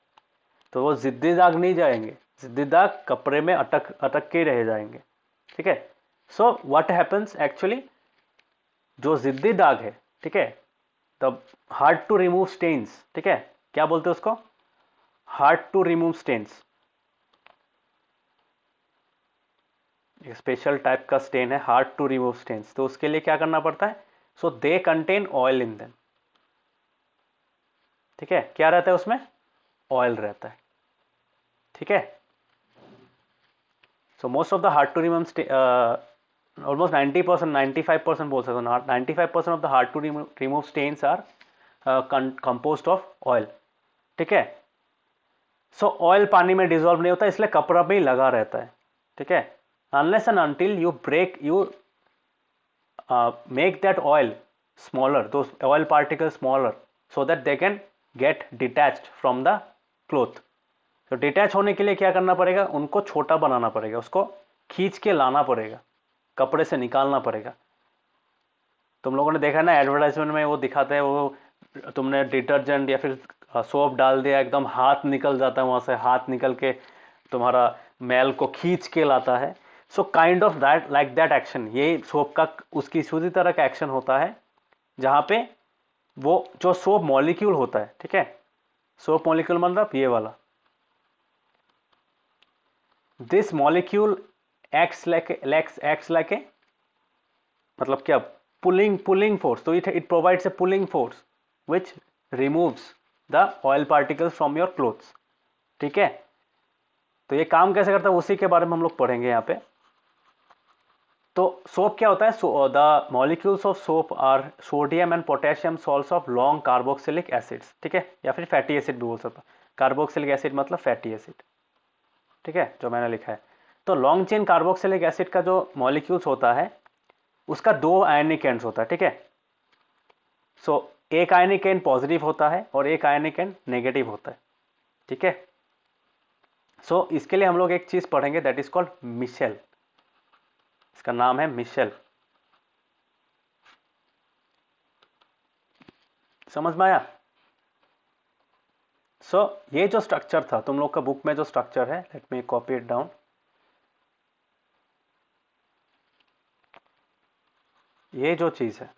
तो वो जिद्दी दाग नहीं जाएंगे, जिद्दी दाग कपड़े में अटक के रह जाएंगे। ठीक है, सो व्हाट हैपन्स एक्चुअली, जो जिद्दी दाग है, ठीक है, तब हार्ड टू रिमूव स्टेन्स, ठीक है, क्या बोलते हैं उसको? Hard to remove stains. एक स्पेशल टाइप का स्टेन है हार्ड टू रिमूव स्टेन्स, तो उसके लिए क्या करना पड़ता है? So they contain oil in them. ठीक है, क्या रहता है उसमें? ऑयल रहता है। ठीक है, so most of the hard to remove, almost 90%, 95% बोल सकते हो, 95% of the hard to remove stains are composed of oil. ठीक है, सो ऑयल पानी में डिजोल्व नहीं होता, इसलिए कपड़ा में ही लगा रहता है। ठीक है, unless and until you make that oil smaller, those oil particles smaller, so that they can get detached from the cloth. तो डिटैच होने के लिए क्या करना पड़ेगा? उनको छोटा बनाना पड़ेगा, उसको खींच के लाना पड़ेगा, कपड़े से निकालना पड़ेगा। तुम लोगों ने देखा ना एडवर्टाइजमेंट में वो दिखाते हैं, वो तुमने डिटर्जेंट या फिर सोप डाल दिया, एकदम हाथ निकल जाता है, वहां से हाथ निकल के तुम्हारा मैल को खींच के लाता है। So kind of that, like that action, ये सोप का उसकी उसी तरह का एक्शन होता है, जहां पे वो जो सोप मॉलिक्यूल होता है, ठीक है, सोप मॉलिक्यूल मतलब ये वाला, this molecule acts like a, मतलब क्या, पुलिंग फोर्स। तो it provides a pulling force which removes the oil particles from your clothes. ठीक है, तो ये काम कैसे करता है उसी के बारे में हम लोग पढ़ेंगे यहाँ पे। तो सोप क्या होता है? The molecules of soap are sodium and potassium salts of long carboxylic acids. ठीक है, या फिर फैटी एसिड भी बोल सकता, कार्बोक्सिलिक एसिड मतलब फैटी एसिड। ठीक है, जो मैंने लिखा है। तो लॉन्ग चेन कार्बोक्सिलिक एसिड का जो मॉलिक्यूल्स होता है उसका 2 आयनिक एंड्स होता है। ठीक है, सो एक आयनिक एंड पॉजिटिव होता है और एक आयनिक एंड नेगेटिव होता है। ठीक है, सो इसके लिए हम लोग एक चीज पढ़ेंगे, दैट इज कॉल्ड मिशेल। इसका नाम है मिशेल। समझ में आया? सो ये जो स्ट्रक्चर था तुम लोग का बुक में, जो स्ट्रक्चर है, let me copy it down. ये जो चीज है,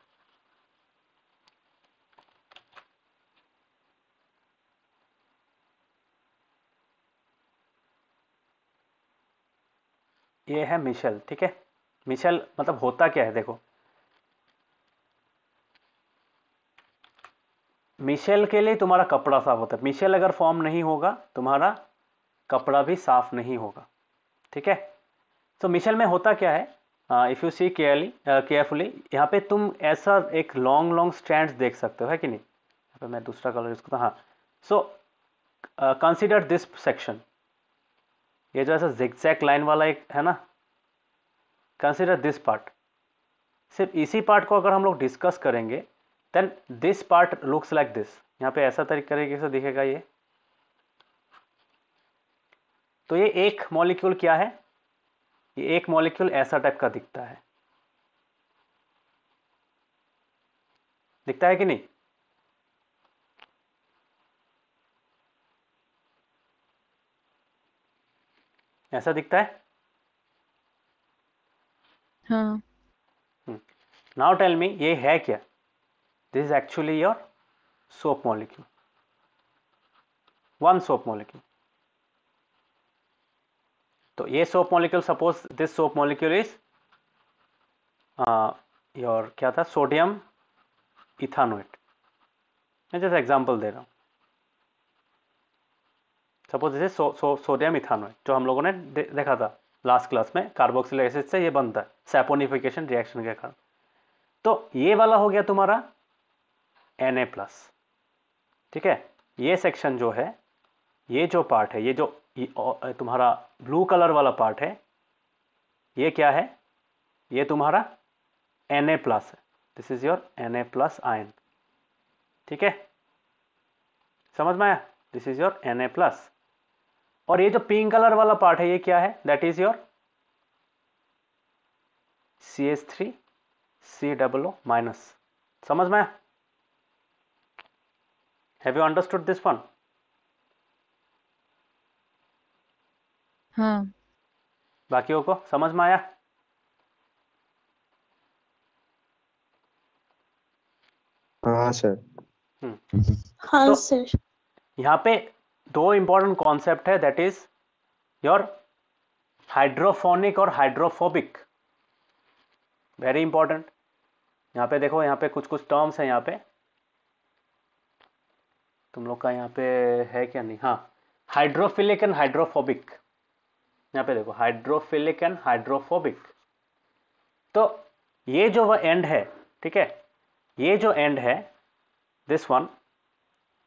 ये है मिशेल। ठीक है, मिशेल मतलब होता क्या है, देखो, मिशेल के लिए तुम्हारा कपड़ा साफ होता है। मिशेल अगर फॉर्म नहीं होगा तुम्हारा कपड़ा भी साफ नहीं होगा। ठीक है, तो मिशेल में होता क्या है, इफ़ यू सी केयरफुली, यहाँ पे तुम ऐसा एक लॉन्ग लॉन्ग स्ट्रैंड्स देख सकते हो, है कि नहीं। यहाँ पे मैं दूसरा कलर यूज करता हूँ। हाँ, सो कंसिडर दिस सेक्शन, ये जो ऐसा जिगजैग लाइन वाला एक है ना, कंसिडर दिस पार्ट। सिर्फ इसी पार्ट को अगर हम लोग डिस्कस करेंगे, then this part looks like this. यहाँ पे ऐसा तरीके से दिखेगा ये। तो ये एक मॉलिक्यूल क्या है, ये एक मॉलिक्यूल ऐसा टाइप का दिखता है कि नहीं। ऐसा दिखता है। हाँ। नाउ टेल मी, ये है क्या। This is actually your soap molecule, one soap molecule. तो ये soap molecule, suppose this soap molecule is your क्या था, सोडियम इथानोएट। मैं जैसे एग्जांपल दे रहा हूँ, सपोज दिस इज सोडियम इथानोएट, जो हम लोगों ने देखा था लास्ट क्लास में, कार्बोक्सिलिक एसिड से ये बनता है सैपोनिफिकेशन रिएक्शन के कारण। तो ये वाला हो गया तुम्हारा Na+, ठीक है। ये सेक्शन जो है, ये जो पार्ट है, ये जो तुम्हारा ब्लू कलर वाला पार्ट है, ये क्या है, ये तुम्हारा Na+ है। This is your Na+ ion, ठीक है, समझ में आया। This is your Na+। और ये जो पिंक कलर वाला पार्ट है, ये क्या है, दैट इज योर CH3COO-। समझ में आया। Have you understood this one. हाँ। बाकियों को समझ में आया। हाँ सर। हाँ तो सर। यहाँ पे दो इंपॉर्टेंट कॉन्सेप्ट है, दैट इज योर हाइड्रोफोनिक और हाइड्रोफोबिक, वेरी इंपॉर्टेंट। यहाँ पे देखो, यहाँ पे कुछ कुछ टर्म्स हैं, यहाँ पे तुम लोग का यहाँ पे है क्या, नहीं। हाँ, हाइड्रोफिलिक एंड हाइड्रोफोबिक। यहाँ पे देखो, हाइड्रोफिलिक एंड हाइड्रोफोबिक। तो ये जो वह एंड है, ठीक है, ये जो एंड है दिस वन,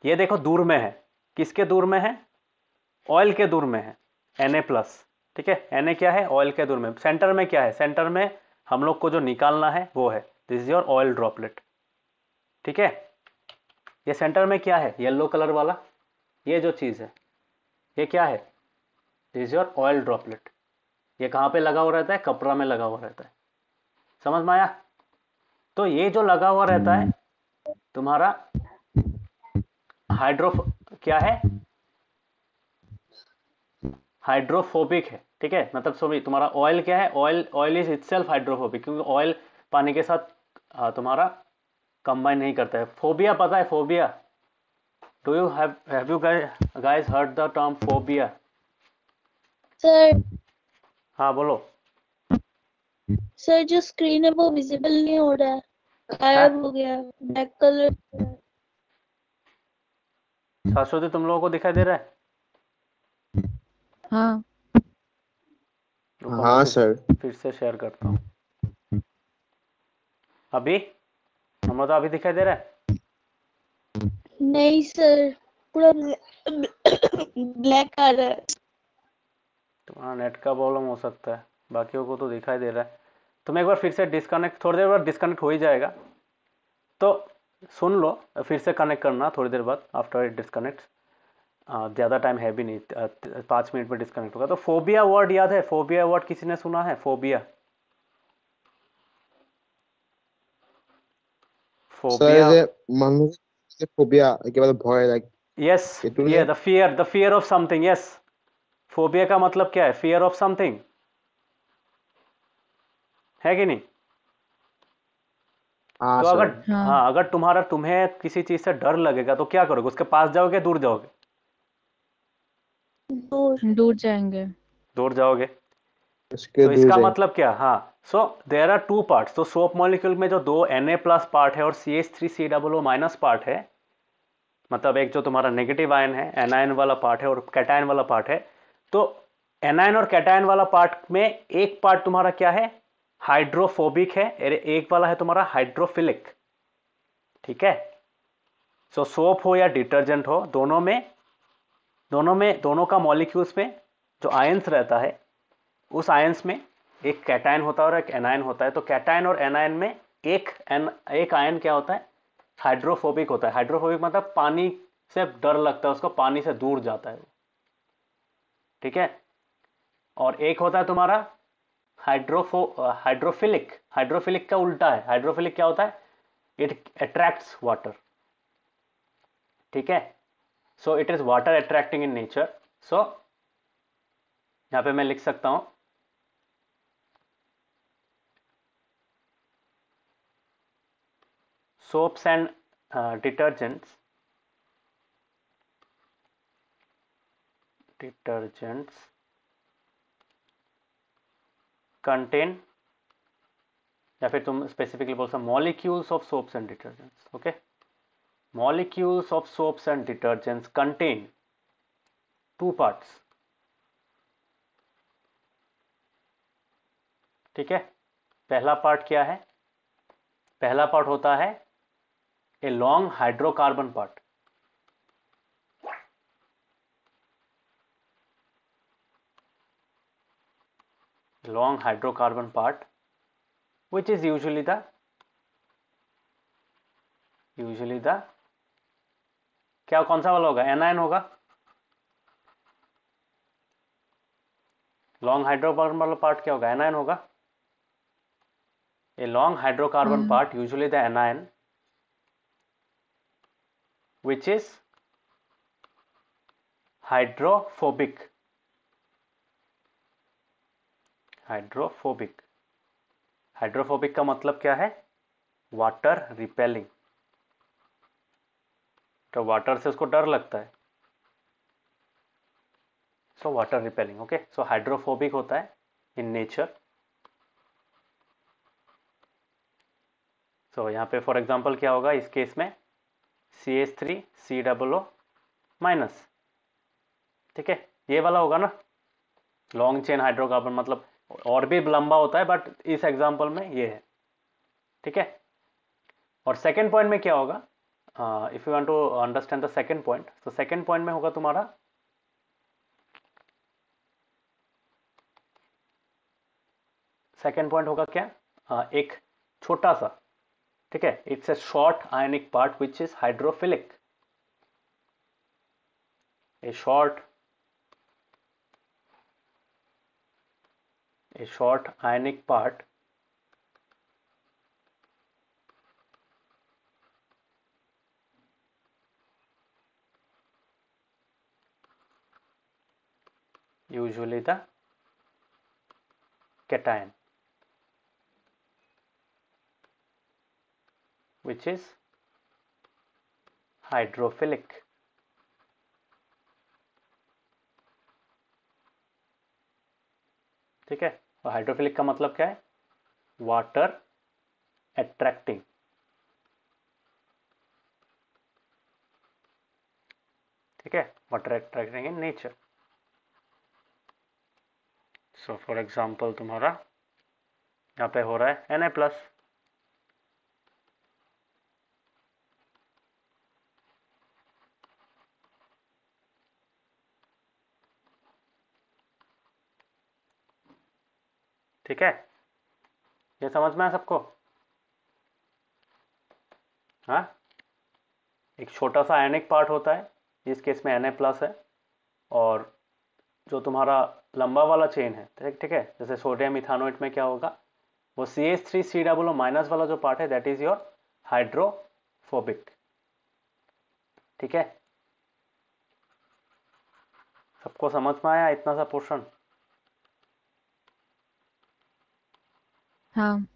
ये देखो दूर में है। किसके दूर में है, ऑयल के दूर में है, Na+, ठीक है। Na क्या है, ऑयल के दूर में। सेंटर में क्या है, सेंटर में हम लोग को जो निकालना है वो है, this is your oil droplet, ठीक है। ये सेंटर में क्या है, येलो कलर वाला, ये जो चीज है, ये क्या है, this is your oil droplet. ये कहाँ पे लगा हुआ रहता है, कपड़ा में लगा हुआ रहता है। समझ में आया। तो ये जो लगा हुआ रहता है तुम्हारा क्या है, हाइड्रोफोबिक है, ठीक है। मतलब सॉरी, तुम्हारा ऑयल क्या है, ऑयल इज इटसेल्फ हाइड्रोफोबिक, क्योंकि ऑयल पानी के साथ तुम्हारा कंबाइन नहीं करता है। फोबिया पता है, phobia, do you have you guys heard the term phobia. Sir, हाँ बोलो। सर जो स्क्रीन है वो विजिबल नहीं हो रहा है, गायब हो गया, ब्लैक कलर। शाश्वती, तुम लोगों को दिखाई दे रहा है। हाँ। रुको, हाँ मैं सर। फिर से शेयर करता हूँ। अभी हमें तो अभी दिखाई दे रहा है। नहीं सर, पूरा ब्लैक आ रहा है। तुम्हारा नेट का प्रॉब्लम हो सकता है, बाकियों को तो दिखाई दे रहा है। तुम एक बार फिर से डिस्कनेक्ट, थोड़ी देर बाद डिस्कनेक्ट हो ही जाएगा, तो सुन लो, फिर से कनेक्ट करना थोड़ी देर बाद, आफ्टर इट डिस्कनेक्ट। ज़्यादा टाइम है भी नहीं, 5 मिनट में डिस्कनेक्ट होगा। तो फोबिया वर्ड याद है, फोबिया वर्ड किसी ने सुना है, फोबिया। फोबिया, सर মানুষের ফোবিয়া একেবারে ভয় লাগে यस, এটু ये the fear of something. Yes, phobia का मतलब क्या है, फियर ऑफ समथिंग, है कि नहीं। हाँ तो सर। अगर हाँ। हाँ, अगर तुम्हें किसी चीज से डर लगेगा तो क्या करोगे, उसके पास जाओगे, दूर जाओगे। दूर जाएंगे। दूर जाओगे। इसके तो दूर इसका जाए मतलब क्या, हाँ, सो देयर आर 2 पार्ट्स। तो सोप मॉलिक्यूल में जो 2 Na+ पार्ट है और CH3COO- पार्ट है, मतलब एक जो तुम्हारा नेगेटिव आयन है, एनायन वाला पार्ट है, और कैटायन वाला पार्ट है। तो एनायन और कैटायन वाला पार्ट में एक पार्ट तुम्हारा क्या है, हाइड्रोफोबिक है, एक वाला है तुम्हारा हाइड्रोफिलिक। ठीक है, सो सोप हो या डिटर्जेंट हो, दोनों का मॉलिक्यूल्स में जो आयंस रहता है, उस आयंस में एक कैटायन होता है और एक एनायन होता है। तो कैटायन और एनायन में एक आयन क्या होता है, हाइड्रोफोबिक होता है। हाइड्रोफोबिक मतलब पानी से डर लगता है उसको, पानी से दूर जाता है। ठीक है, और एक होता है तुम्हारा हाइड्रोफिलिक। हाइड्रोफिलिक का उल्टा है, हाइड्रोफिलिक क्या होता है, इट अट्रैक्ट्स वाटर। ठीक है, so it is water attracting in nature. So यहां पे मैं लिख सकता हूं soaps and detergents contain, या फिर तुम स्पेसिफिकली बोल सकते molecules of soaps and detergents. Okay, molecules of soaps and detergents contain two parts. ठीक है, पहला पार्ट क्या है, पहला पार्ट होता है a long hydrocarbon part. long hydrocarbon part which is usually the क्या, कौन सा वाला होगा, एनायन होगा। लॉन्ग हाइड्रोकार्बन वाला पार्ट क्या होगा, एनायन होगा। A long hydrocarbon part usually the anion which is hydrophobic. Hydrophobic का मतलब क्या है, वाटर रिपेलिंग। तो वाटर से उसको डर लगता है, सो वाटर रिपेलिंग। ओके, सो हाइड्रोफोबिक होता है इन नेचर। सो यहाँ पे फॉर एग्जांपल क्या होगा इस केस में, CH3COO माइनस। ठीक है, ये वाला होगा ना, लॉन्ग चेन हाइड्रोकार्बन, मतलब और भी लंबा होता है बट इस एग्जांपल में ये है। ठीक है, और सेकेंड पॉइंट में क्या होगा, if you want to understand the second point, तो सेकेंड पॉइंट में होगा तुम्हारा सेकेंड पॉइंट होगा क्या, एक छोटा सा, ठीक है, it's a short ionic part which is hydrophilic. A short ionic part usually the cation which is hydrophilic। ठीक है, और हाइड्रोफिलिक का मतलब क्या है, वाटर अट्रैक्टिंग। ठीक है, water attracting in nature. So for example तुम्हारा यहाँ पे हो रहा है Na+। ठीक है, ये समझ में आया सबको। हाँ, एक छोटा सा आयनिक पार्ट होता है, इस केस में Na+ है, और जो तुम्हारा लंबा वाला चेन है, ठीक है, जैसे सोडियम इथानोएट में क्या होगा, वो CH3COO माइनस वाला जो पार्ट है दैट इज योर हाइड्रोफोबिक। ठीक है, सबको समझ में आया इतना सा पोर्शन। हाँ।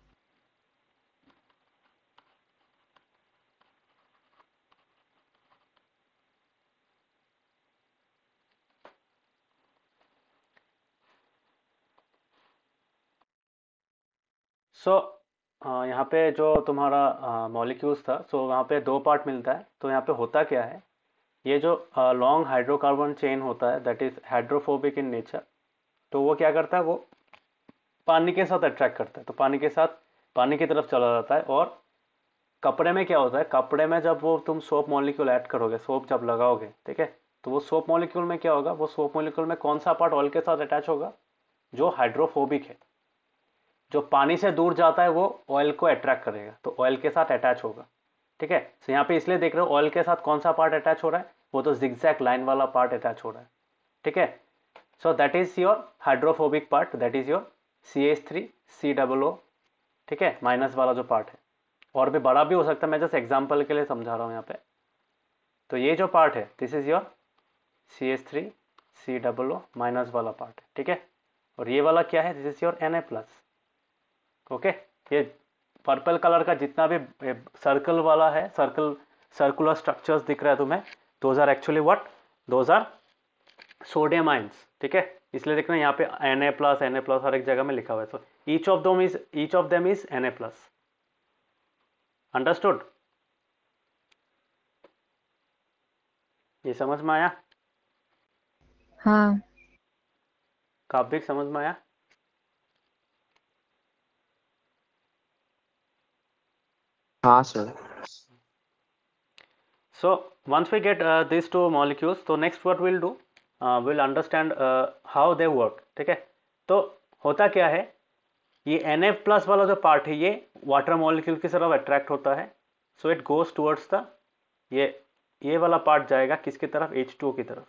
सो यहाँ पे जो तुम्हारा मॉलिक्यूल्स था, सो वहाँ पे दो पार्ट मिलता है। तो यहाँ पे होता क्या है, ये जो लॉन्ग हाइड्रोकार्बन चेन होता है that is hydrophobic in nature, तो वो क्या करता है, वो पानी के साथ अट्रैक्ट करता है, तो पानी के साथ पानी की तरफ चला जाता है। और कपड़े में क्या होता है, कपड़े में जब वो तुम सोप मॉलिक्यूल ऐड करोगे, सोप जब लगाओगे, ठीक है, तो वो सोप मॉलिक्यूल में क्या होगा, वो सोप मॉलिक्यूल में कौन सा पार्ट ऑयल के साथ अटैच होगा, जो हाइड्रोफोबिक है, जो पानी से दूर जाता है वो ऑयल को अट्रैक्ट करेगा, तो ऑयल के साथ अटैच होगा। ठीक है, तो यहाँ पे इसलिए देख रहे हो ऑयल के साथ कौन सा पार्ट अटैच हो रहा है, वो तो जिगजैग लाइन वाला पार्ट अटैच हो रहा है। ठीक है, so that is your hydrophobic part, that is your CH3COO। ठीक है, माइनस वाला जो पार्ट है, और भी बड़ा भी हो सकता है, मैं जस्ट एग्जाम्पल के लिए समझा रहा हूँ यहाँ पे। तो ये जो पार्ट है this is your CH3COO minus वाला पार्ट है। ठीक है, और ये वाला क्या है, this is your Na+। Okay, ये पर्पल कलर का जितना भी सर्कल वाला है, सर्कुलर स्ट्रक्चर्स दिख रहा है तुम्हें, those are actually what, those are sodium ions. ठीक है, इसलिए देखना यहाँ पे Na+ हर एक जगह में लिखा हुआ है। So each of them is Na+। Understood? ये समझ में आया? हाँ। काव्यिक समझ में आया? हाँ sir. So once we get these two molecules, so next what we'll do, we'll understand how they work. ठीक है, तो होता क्या है, ये Na+ वाला जो पार्ट है ये वाटर मॉलिक्यूल की तरफ अट्रैक्ट होता है, so it goes towards the, ये वाला पार्ट जाएगा किसकी तरफ, H2O की तरफ।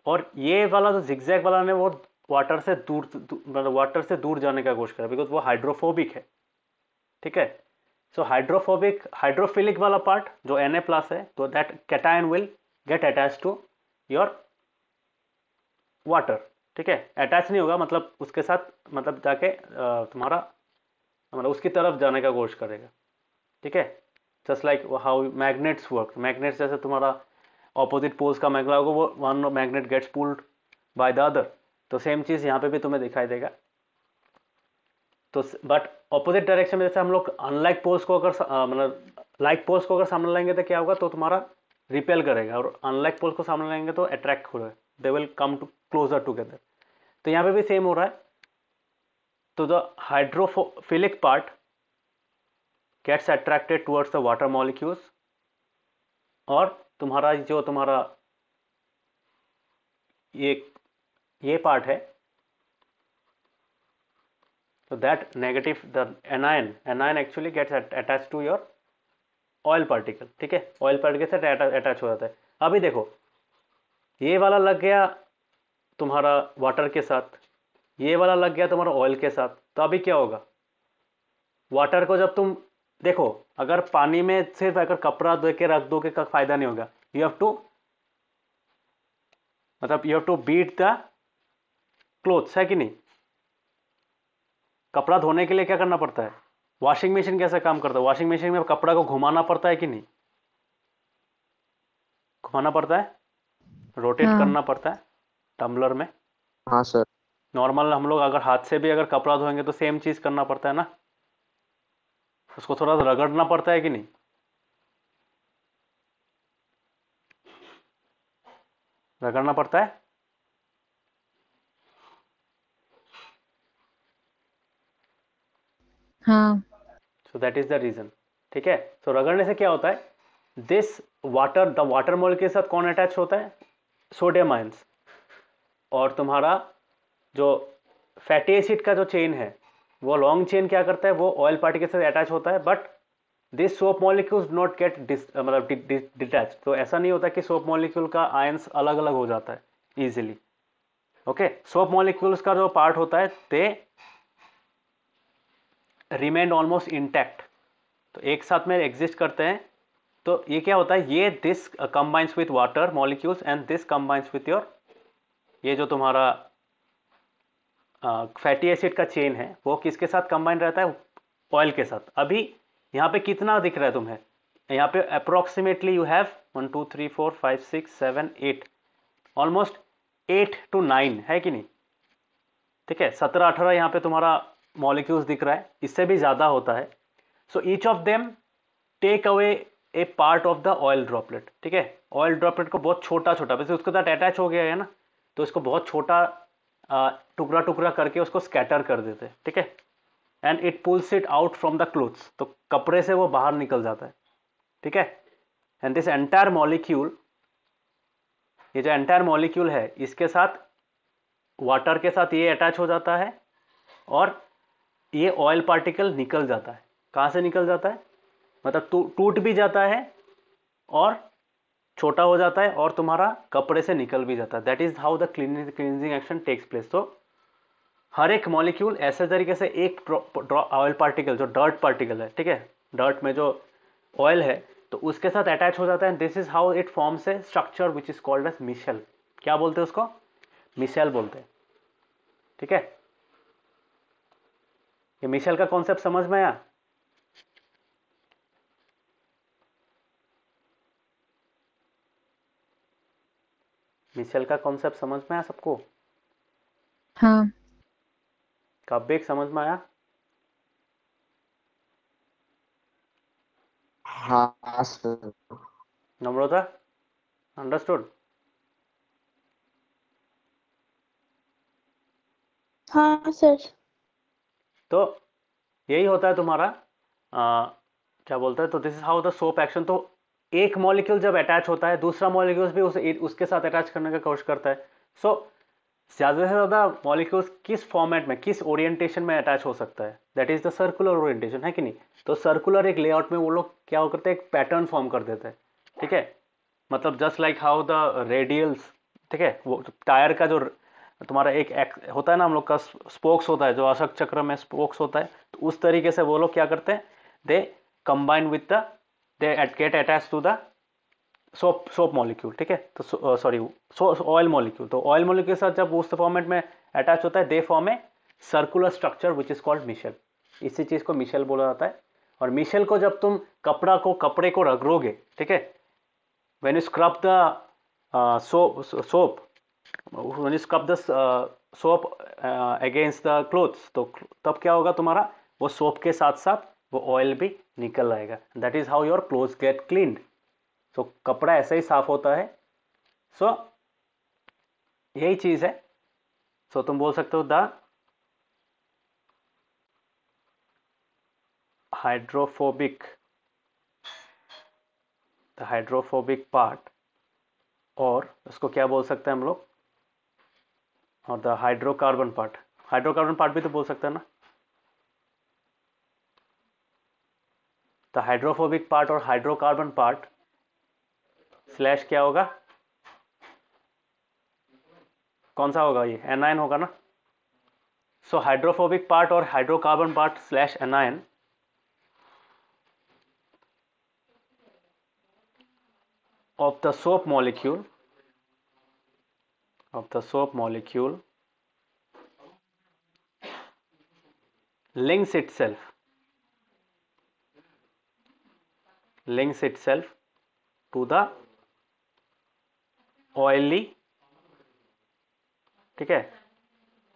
और ये वाला जो जिगजैग वाला ने वो वाटर से दूर मतलब वाटर से दूर जाने का कोशिश करा, बिकॉज वो हाइड्रोफोबिक है। ठीक है, सो हाइड्रोफिलिक वाला पार्ट जो Na+ है, तो that cation will get attach to your water. ठीक है, अटैच नहीं होगा, मतलब उसके साथ मतलब जाके तुम्हारा मतलब उसकी तरफ जाने का कोशिश करेगा। ठीक है, just like how magnets work, magnets जैसे तुम्हारा ऑपोजिट पोल्स का मैग्नेट होगा, वो one magnet gets pulled by the other, तो सेम चीज़ यहाँ पे भी तुम्हें दिखाई देगा। तो बट ऑपोजिट डायरेक्शन में जैसे हम लोग अनलाइक पोल्स को अगर मतलब लाइक पोल्स को अगर सामने लाएंगे तो क्या होगा, तो तुम्हारा रिपेल करेगा, और अनलाइक पोल्स को सामने लाएंगे तो अट्रैक्ट हो रहा है, they will come to closer together. तो यहाँ पे भी सेम हो रहा है। तो the hydrophilic part gets attracted towards the water molecules, और तुम्हारा जो तुम्हारा ये पार्ट है, so that negative, the anion actually gets attached to your oil particle। ठीक है, ऑयल पार्टिकल से अटैच हो जाता है। अभी देखो ये वाला लग गया तुम्हारा वाटर के साथ, ये वाला लग गया तुम्हारा ऑयल के साथ, तो अभी क्या होगा, वाटर को जब तुम देखो, अगर पानी में सिर्फ अगर कपड़ा धो के रख दोगे का फायदा नहीं होगा, you have to beat the clothes, है कि नहीं। कपड़ा धोने के लिए क्या करना पड़ता है, वॉशिंग मशीन कैसे काम करता है, वॉशिंग मशीन में कपड़ा को घुमाना पड़ता है कि नहीं, घुमाना पड़ता है, रोटेट हाँ। करना पड़ता है टम्बलर में। हाँ सर। नॉर्मल हम लोग अगर हाथ से भी अगर कपड़ा धोएंगे तो सेम चीज करना पड़ता है ना, उसको थोड़ा सा रगड़ना पड़ता है कि नहीं। रगड़ना पड़ता है। हाँ। So that is the reason. ठीक है, सो रगड़ने से क्या होता है, this water, the water molecule के साथ कौन अटैच होता है, सोडियम आयंस। और तुम्हारा जो फैटी एसिड का जो चेन है, वो लॉन्ग चेन क्या करता है, वो ऑयल पार्टिकल से अटैच होता है, but this soap molecules not gate मतलब डिटैच। तो ऐसा नहीं होता कि सोप मॉलिक्यूल का आयंस अलग अलग हो जाता है इजीली। ओके, सोप मॉलिक्यूल्स का जो पार्ट होता है दे रिमेन ऑलमोस्ट इंटैक्ट, तो एक साथ में एग्जिस्ट करते हैं। तो ये क्या होता है, ये this combines with water molecules and this combines with your, ये जो तुम्हारा फैटी एसिड का चेन है वो किसके साथ कंबाइन रहता है, ऑयल के साथ। अभी यहाँ पे कितना दिख रहा है तुम्हें, यहाँ पे approximately you have 1 2 3 4 5 6 7 8, almost 8 to 9 है कि नहीं। ठीक है, 17-18 यहाँ पे तुम्हारा मॉलिक्यूल्स दिख रहा है, इससे भी ज़्यादा होता है। So each of them take away a part of the oil droplet. ठीक है, ऑयल ड्रॉपलेट को बहुत छोटा छोटा, वैसे उसके साथ अटैच हो गया है ना, तो इसको बहुत छोटा टुकड़ा टुकड़ा करके उसको स्कैटर कर देते हैं, ठीक है। And it pools it out from the clothes, तो कपड़े से वो बाहर निकल जाता है, ठीक है। एंड दिस एंटायर मॉलिक्यूल, ये जो एंटायर मॉलिक्यूल है इसके साथ वाटर के साथ ये अटैच हो जाता है और ये ऑयल पार्टिकल निकल जाता है। कहाँ से निकल जाता है, मतलब टूट भी जाता है और छोटा हो जाता है और तुम्हारा कपड़े से निकल भी जाता है। That is how the cleansing action takes place. तो हर एक मॉलिक्यूल ऐसे तरीके से एक ऑयल पार्टिकल, जो डर्ट पार्टिकल है, ठीक है, डर्ट में जो ऑयल है तो उसके साथ अटैच हो जाता है। This is how it forms a structure which is called as micelle. क्या बोलते हैं उसको, मिशेल बोलते हैं, ठीक है। ये मिशेल का कॉन्सेप्ट समझ में आया? मिशेल का कॉन्सेप्ट समझ में आया सबको? हाँ। कब एक समझ में आया? हाँ सर। नम्रता, अंडरस्टूड? हाँ सर। तो यही होता है तुम्हारा क्या बोलते हैं, तो this is how the soap action. तो एक मॉलिक्यूल जब अटैच होता है दूसरा मॉलिक्यूल्स भी उसके साथ अटैच करने का कोशिश करता है। सो ज़्यादा से ज़्यादा मॉलिक्यूल्स किस फॉर्मेट में, किस ओरिएंटेशन में अटैच हो सकता है, that is the circular orientation, है कि नहीं। तो सर्कुलर एक लेआउट में वो लोग क्या करते हैं, एक पैटर्न फॉर्म कर देते हैं, ठीक है। मतलब just like how the radialis, ठीक है, वो टायर का जो तुम्हारा एक होता है ना, हम लोग का स्पोक्स होता है, जो अशोक चक्र में स्पोक्स होता है, तो उस तरीके से वो लोग क्या करते हैं, they combine with the, they get attach to the soap molecule, ठीक है। तो सॉरी, ऑयल मॉलिक्यूल, तो ऑयल मॉलिक्यूल के साथ जब उस फॉर्मेट में अटैच होता है they form a circular structure which is called micelle. इसी चीज को मिशेल बोला जाता है। और मिशेल को जब तुम कपड़े को रगड़ोगे, ठीक है, when you scrub the soap, when you scrub the soap against the clothes, तो तब क्या होगा तुम्हारा, वो सोप के साथ साथ वो ऑयल भी निकल आएगा। That is how your clothes get cleaned. So कपड़ा ऐसे ही साफ होता है। सो यही चीज है। सो तुम बोल सकते हो the hydrophobic, the hydrophobic part, और उसको क्या बोल सकते हैं हम लोग, और the hydrocarbon part, hydrocarbon part भी तो बोल सकते हैं ना। द हाइड्रोफोबिक पार्ट और हाइड्रोकार्बन पार्ट स्लैश क्या होगा, कौन सा होगा, ये एनायन होगा ना। सो हाइड्रोफोबिक पार्ट और hydrocarbon part slash anion of the soap molecule, of the soap molecule links itself to the oily, ठीक है,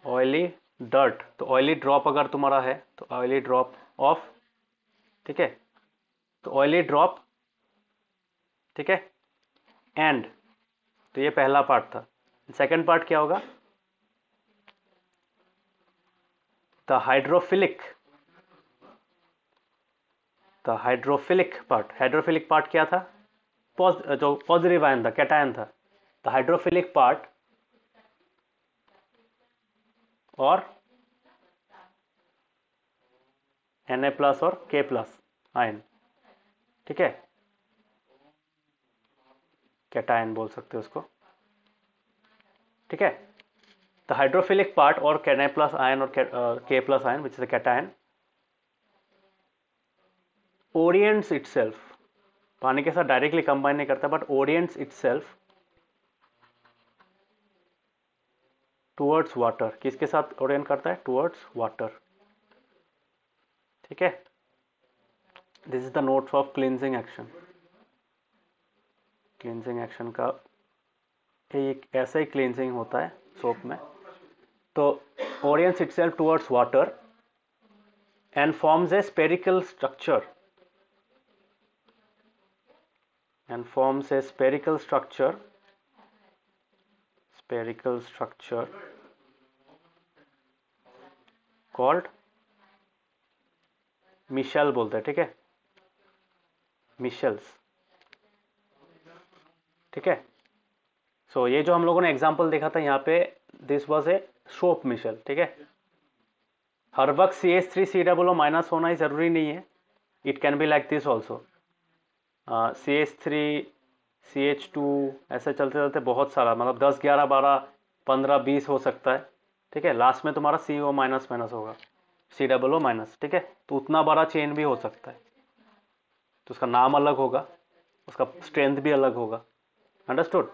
ऑयली डर्ट। तो ऑयली ड्रॉप अगर तुम्हारा है तो ऑयली ड्रॉप ऑफ, ठीक है, तो ऑयली ड्रॉप, ठीक है, एंड, तो ये पहला पार्ट था। सेकंड पार्ट क्या होगा, the hydrophilic, the hydrophilic part. Hydrophilic part क्या था, जो पॉजिटिव आयन था, कैटायन था। द हाइड्रोफिलिक पार्ट और Na प्लस और K प्लस आयन, ठीक है, कैटायन बोल सकते हो उसको, ठीक है। द हाइड्रोफिलिक पार्ट और Na प्लस आयन और K plus ion which is the cation orients itself, पानी के साथ डायरेक्टली कंबाइन नहीं करता but orients itself towards water. किसके साथ ओरिएंट करता है, टुवर्ड्स वाटर, ठीक है। This is the notes of cleansing action. Cleansing action का एक ऐसा ही क्लींजिंग होता है सोप में। तो orients itself towards water and forms a spherical structure, and forms a spherical structure called micelle बोलते हैं, ठीक है, मिशेल्स, ठीक है। सो ये जो हम लोगों ने एग्जांपल देखा था यहाँ पे, this was a soap micelle, ठीक है। हर वक्त CH3COO माइनस होना ही जरूरी नहीं है, it can be like this also, CH3 CH2, ऐसे चलते चलते बहुत सारा, मतलब 10 11 12 15 20 हो सकता है, ठीक है। लास्ट में तुम्हारा CO माइनस माइनस होगा, COO माइनस, ठीक है। तो उतना बड़ा चेन भी हो सकता है, तो उसका नाम अलग होगा, उसका स्ट्रेंथ भी अलग होगा, अंडरस्टूड।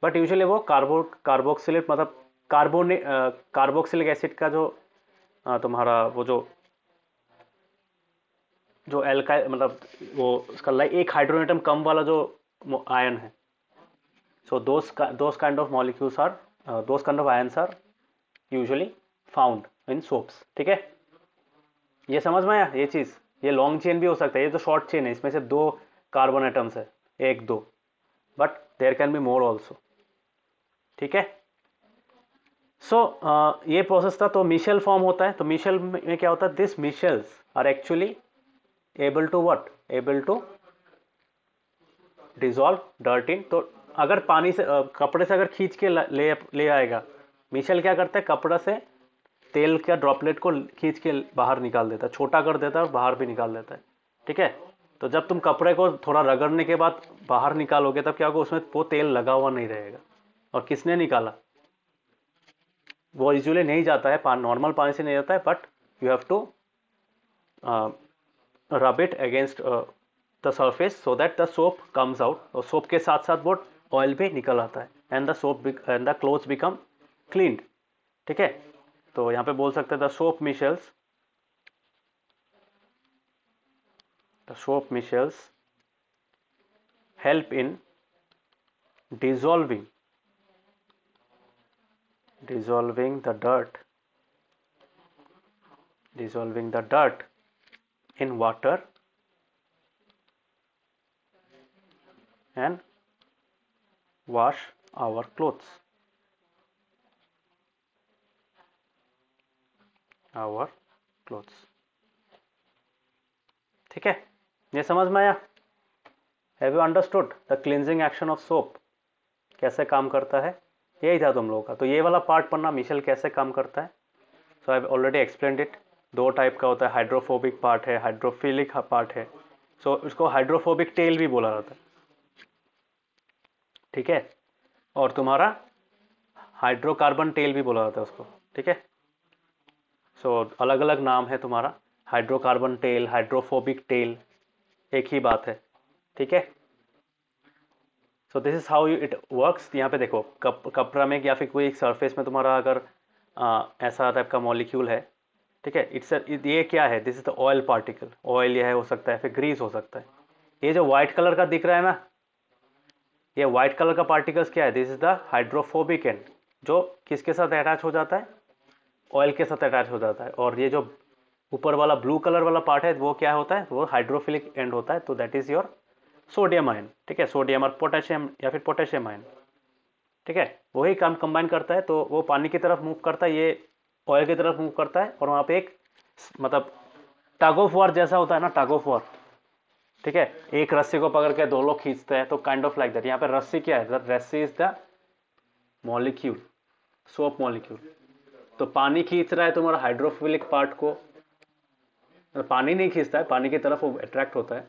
बट यूजुअली वो कार्बोक्सिलिक मतलब कार्बोक्सिलिक एसिड का जो तुम्हारा वो जो जो एल्काइल मतलब वो उसका एक हाइड्रोजन कम वाला जो आयन है, so those kind of molecules are those kind of ions are usually found in soaps, ठीक है। ये समझ में आया ये चीज। ये लॉन्ग चेन भी हो सकता है, ये तो शॉर्ट चेन है, इसमें से 2 कार्बन एटम्स है, 1 2, but there can be more also, ठीक है। सो ये प्रोसेस था, तो मिशेल फॉर्म होता है। तो मिशेल में क्या होता है, this micelles are actually able to what, able to dissolve dirt in. तो अगर पानी से कपड़े से अगर खींच के ले आएगा, मिशेल क्या करता है, कपड़ा से तेल का ड्रॉपलेट को खींच के बाहर निकाल देता है, छोटा कर देता है और बाहर भी निकाल देता है, ठीक है। तो जब तुम कपड़े को थोड़ा रगड़ने के बाद बाहर निकालोगे, तब क्या होगा, उसमें वो तेल लगा हुआ नहीं रहेगा। और किसने निकाला, वो यूजुअली नहीं जाता है, नॉर्मल पानी से नहीं जाता है, but you have to rub it against the surface so that the soap comes out. और सोप के साथ साथ वो ऑयल भी निकल आता है, and the soap and the clothes become cleaned, ठीक है। तो यहाँ पे बोल सकते हैं the soap micelles help in dissolving the dirt in water and wash our clothes, ठीक है। ये समझ में आया? Have you understood the cleansing action of soap कैसे काम करता है? यही था तुम लोगों का। तो ये वाला पार्ट पढ़ना, मिशेल कैसे काम करता है। So I have already explained it. 2 type का होता है, हाइड्रोफोबिक पार्ट है, हाइड्रोफिलिक पार्ट है। सो इसको हाइड्रोफोबिक टेल भी बोला जाता है, ठीक है। और तुम्हारा हाइड्रोकार्बन टेल भी बोला जाता है उसको, ठीक है। सो अलग अलग नाम है तुम्हारा, हाइड्रोकार्बन टेल, हाइड्रोफोबिक टेल, एक ही बात है, ठीक है। सो this is how it works. यहाँ पे देखो, कपड़ा में या फिर कोई एक सरफेस में तुम्हारा अगर ऐसा टाइप का मॉलिक्यूल है, ठीक है, ये क्या है, this is the oil particle. Oil यह हो सकता है, फिर ग्रीस हो सकता है। ये जो व्हाइट कलर का दिख रहा है ना, ये व्हाइट कलर का पार्टिकल्स क्या है, this is the hydrophobic and, जो किसके साथ अटैच हो जाता है, ऑयल के साथ अटैच हो जाता है। और ये जो ऊपर वाला ब्लू कलर वाला पार्ट है, वो क्या होता है, वो हाइड्रोफिलिक एंड होता है। तो that is your sodium ion, ठीक है, सोडियम और पोटेशियम या फिर पोटेशियम आयन, ठीक है। वही काम कंबाइन करता है, तो वो पानी की तरफ मूव करता है, ये ऑयल की तरफ मूव करता है। और वहाँ पे एक मतलब टग ऑफ वार जैसा होता है ना, टग ऑफ वार, ठीक है। एक रस्सी को पकड़ के 2 लोग खींचते हैं, तो काइंड ऑफ लाइक दैट। यहाँ पे रस्सी क्या है, रस्सी is the molecule, soap molecule. तो पानी खींच रहा है तुम्हारा हाइड्रोफिलिक पार्ट को, पानी नहीं खींचता है, पानी की तरफ वो अट्रैक्ट होता है।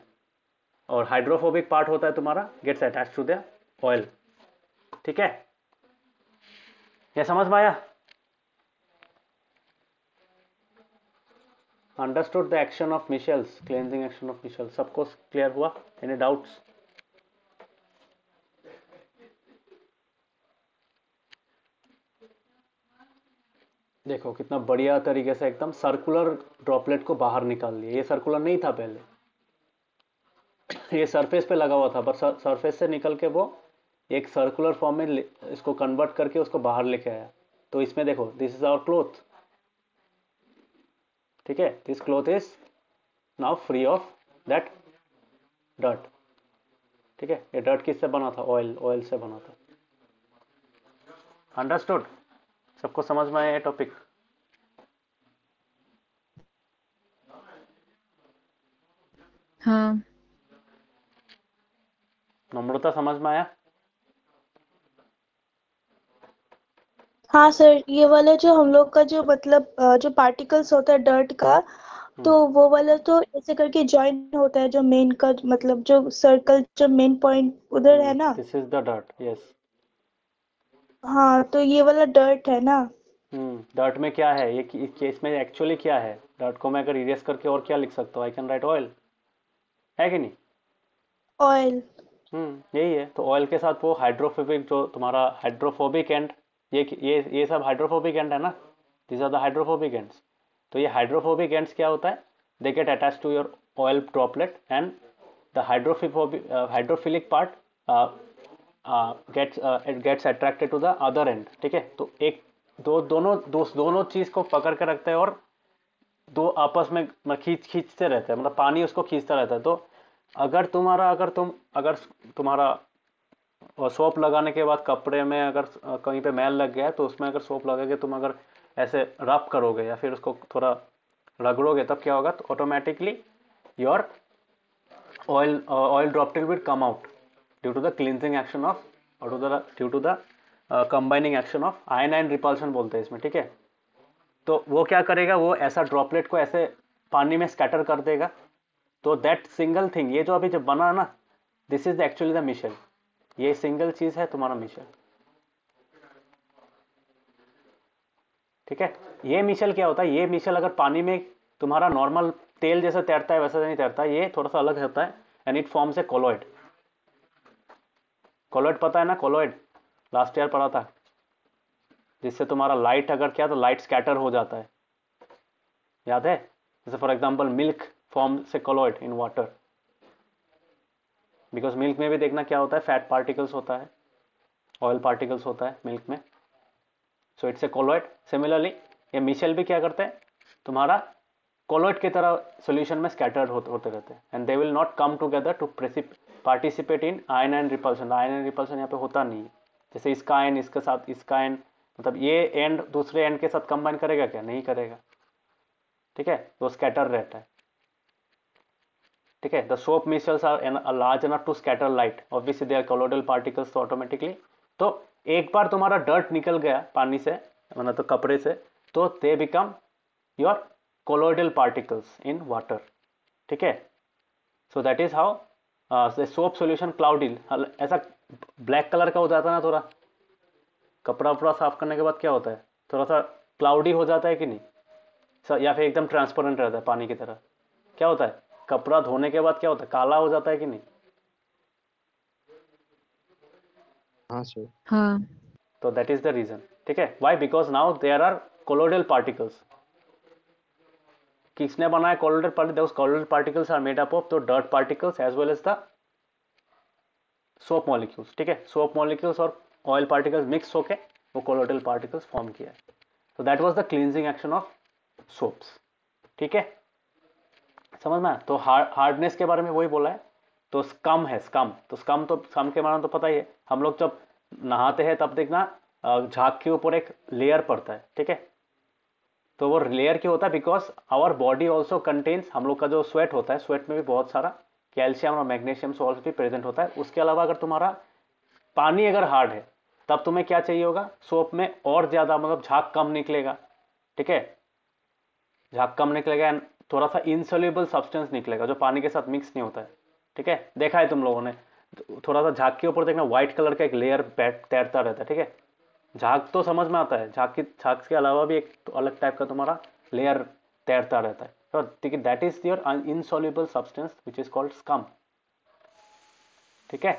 और हाइड्रोफोबिक पार्ट होता है तुम्हारा, gets attach to the oil, ठीक है। ये समझ में आया? Understood the action of micelles, cleansing action of micelles, सबको क्लियर हुआ? Any doubts? देखो कितना बढ़िया तरीके से एकदम सर्कुलर ड्रॉपलेट को बाहर निकाल लिया। ये सर्कुलर नहीं था पहले, ये सरफेस पे लगा हुआ था, पर सरफेस से निकल के वो एक सर्कुलर फॉर्म में इसको कन्वर्ट करके उसको बाहर लेके आया। तो इसमें देखो, दिस इज आवर क्लोथ, ठीक है। This cloth is now free of that dirt, ठीक है। ये डर्ट किससे बना था, ऑयल से बना था। अंडरस्टूड? सबको समझ में आया ये टॉपिक? हाँ नम्रता समझ में आया? हाँ सर, ये वाला जो हम लोग का जो मतलब जो पार्टिकल्स होता है डर्ट का, तो वो वाला तो ऐसे करके ज्वाइन होता है जो मेन का मतलब जो सर्कल जो मेन पॉइंट उधर है ना। This is the dirt, yes. हाँ, तो ये वाला डर्ट है ना। डर्ट में क्या है, ये केस में एक्चुअली क्या है? डर्ट को मैं अगर इरेज करके और क्या लिख सकता हूँ? आई कैन राइट ऑयल, है कि नहीं? ऑयल। यही है। तो ऑयल के साथ वो हाइड्रोफोबिक, जो तुम्हारा हाइड्रोफोबिक एंड, ये सब हाइड्रोफोबिक एंड है ना, these are the hydrophobic ends. तो ये हाइड्रोफोबिक एंड्स क्या होता है? They get attach to your oil droplet and the hydrophilic part gets attracted to the other end. ठीक है, तो एक दोनों चीज को पकड़ के रखते हैं और दो आपस में खींचते रहते हैं, मतलब पानी उसको खींचता रहता है। तो अगर तुम्हारा सोप लगाने के बाद कपड़े में अगर कहीं पे मैल लग गया है, तो उसमें अगर सोप लगा के तुम अगर ऐसे रब करोगे या फिर उसको थोड़ा रगड़ोगे, तब क्या होगा? तो automatically your oil droplet will come out due to the cleansing action of, और due to the combining action of ion repulsion बोलते हैं इसमें। ठीक है, तो वो क्या करेगा? वो ऐसा ड्रॉपलेट को ऐसे पानी में स्कैटर कर देगा। तो दैट सिंगल थिंग, ये जो अभी जब बना ना, this is actually the micelle. ये सिंगल चीज है तुम्हारा मिशेल। ठीक है, ये मिशेल क्या होता है? ये मिशेल अगर पानी में तुम्हारा नॉर्मल तेल जैसे तैरता है वैसा नहीं तैरता, ये थोड़ा सा अलग होता है and it forms A colloid. Colloid पता है ना? कोलॉइड लास्ट ईयर पढ़ा था, जिससे तुम्हारा लाइट अगर क्या, तो लाइट स्कैटर हो जाता है, याद है? जैसे फॉर एग्जांपल मिल्क फॉर्म से colloid in water, because milk में भी देखना क्या होता है, फैट पार्टिकल्स होता है, ऑयल पार्टिकल्स होता है मिल्क में। So it's a colloid. Similarly ये मिशेल भी क्या करते हैं? तुम्हारा कोलॉइड की तरह सॉल्यूशन में स्कैटर्ड होते रहते हैं and they will not come together to participate in ion repulsion. Ion repulsion यहाँ पे होता नहीं है। जैसे इसका एंड इसके साथ इसका एंड, मतलब ये एंड दूसरे एंड के साथ कंबाइन करेगा क्या? नहीं करेगा। ठीक है, तो स्कैटर रहता है। ठीक है, the soap micelles are large enough to scatter light, obviously they are colloidal particles, तो ऑटोमेटिकली तो एक बार तुम्हारा डर्ट निकल गया पानी से, मतलब तो कपड़े से, तो they become your colloidal particles in water. ठीक है, so that is how the soap solution cloudy, ऐसा ब्लैक कलर का हो जाता है ना थोड़ा, कपड़ा वपड़ा साफ करने के बाद क्या होता है? थोड़ा सा क्लाउडी हो जाता है कि नहीं? या फिर एकदम ट्रांसपेरेंट रहता है पानी की तरह? क्या होता है? कपड़ा धोने के बाद क्या होता है? काला हो जाता है कि नहीं? हाँ सर। हाँ तो दैट इज द रीजन। ठीक है, why? Because now there are colloidal particles. किसने बनाया colloidal particles? Colloidal particles are made up of the dirt particles as well as the soap molecules. ठीक है, सोप मॉलिक्यूल्स और oil particles mix होके वो colloidal particles form किया है। तो that was the cleansing action of soaps. ठीक है, समझ में आया? तो हार्डनेस के बारे में वही बोला है। तो स्कम है, स्कम। तो स्कम के बारे में तो पता ही है। हम लोग जब नहाते हैं तब देखना झाग के ऊपर एक लेयर पड़ता है। ठीक है, तो वो लेयर क्यों होता है? Because our body also contains, हम लोग का जो स्वेट होता है, स्वेट में भी बहुत सारा कैल्शियम और मैग्नीशियम सॉल्ट भी प्रेजेंट होता है। उसके अलावा अगर तुम्हारा पानी अगर हार्ड है, तब तुम्हें क्या चाहिए होगा? सोप में और ज्यादा, मतलब झाग कम निकलेगा। ठीक है, झाग कम निकलेगा एंड थोड़ा सा इनसोल्यूबल सब्सटेंस निकलेगा जो पानी के साथ मिक्स नहीं होता है। ठीक है, देखा है तुम लोगों ने? थोड़ा सा झाग के ऊपर देखना, व्हाइट कलर का एक लेयर तैरता रहता है। ठीक है, झाग तो समझ में आता है, झाग के अलावा भी एक तो अलग टाइप का तुम्हारा लेयर तैरता रहता है। तो ठीक है, that is your insoluble substance which is called scum. ठीक है,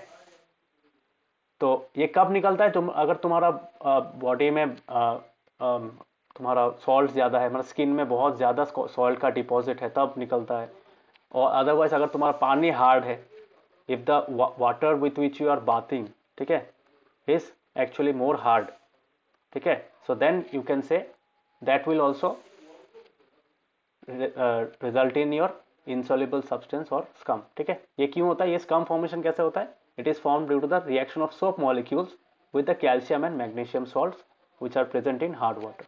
तो ये कब निकलता है? तुम अगर तुम्हारा बॉडी में तुम्हारा सॉल्ट ज़्यादा है, मतलब स्किन में बहुत ज़्यादा सॉल्ट का डिपॉजिट है, तब निकलता है। और अदरवाइज अगर तुम्हारा पानी हार्ड है, if the water with which you are bathing, ठीक है, इज एक्चुअली मोर हार्ड, ठीक है, so then you can say that will also result in your insoluble substance और scum। ठीक है, ये क्यों होता है? ये scum formation कैसे होता है? It is formed due to the reaction of soap molecules with the calcium and magnesium salts which are present in hard water।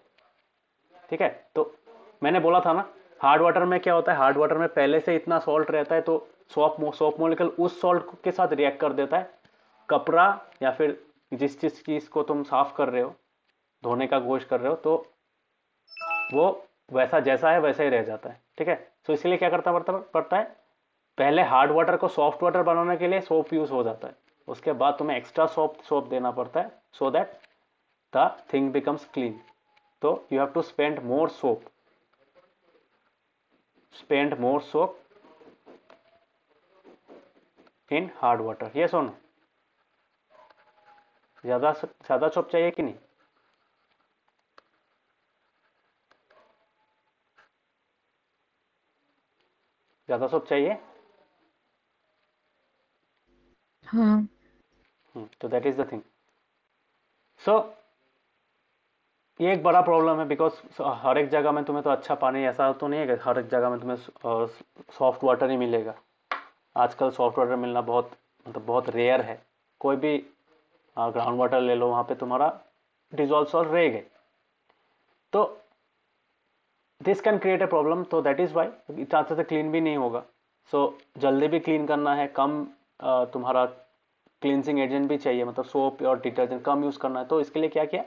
ठीक है, तो मैंने बोला था ना, हार्ड वाटर में क्या होता है? हार्ड वाटर में पहले से इतना सॉल्ट रहता है, तो सोप मॉलिक्यूल उस सॉल्ट के साथ रिएक्ट कर देता है, कपड़ा या फिर जिस चीज को तुम साफ कर रहे हो, धोने का कोशिश कर रहे हो, तो वो वैसा जैसा है वैसा ही रह जाता है। ठीक है, तो इसलिए क्या करता पड़ता है, पहले हार्ड वाटर को सॉफ्ट वाटर बनाने के लिए सोप यूज हो जाता है, उसके बाद तुम्हें एक्स्ट्रा सोप देना पड़ता है so that the thing becomes clean. तो you have to spend more soap in hard water. ये सुनो, ज्यादा सोप चाहिए कि नहीं? ज्यादा सोप चाहिए? हाँ। तो दैट इज द थिंग। सो ये एक बड़ा प्रॉब्लम है, बिकॉज हर एक जगह में तुम्हें तो अच्छा पानी, ऐसा तो नहीं है कि हर एक जगह में तुम्हें सॉफ्ट वाटर ही मिलेगा। आजकल सॉफ्ट वाटर मिलना बहुत रेयर है। कोई भी ग्राउंड वाटर ले लो, वहाँ पे तुम्हारा डिजॉल्व सॉल्ट रहेगा। तो this can create a problem, तो दैट इज वाई इतना अच्छे से क्लीन भी नहीं होगा। सो जल्दी भी क्लीन करना है, कम तुम्हारा क्लींजिंग एजेंट भी चाहिए, मतलब सोप और डिटर्जेंट कम यूज करना है। तो इसके लिए क्या किया,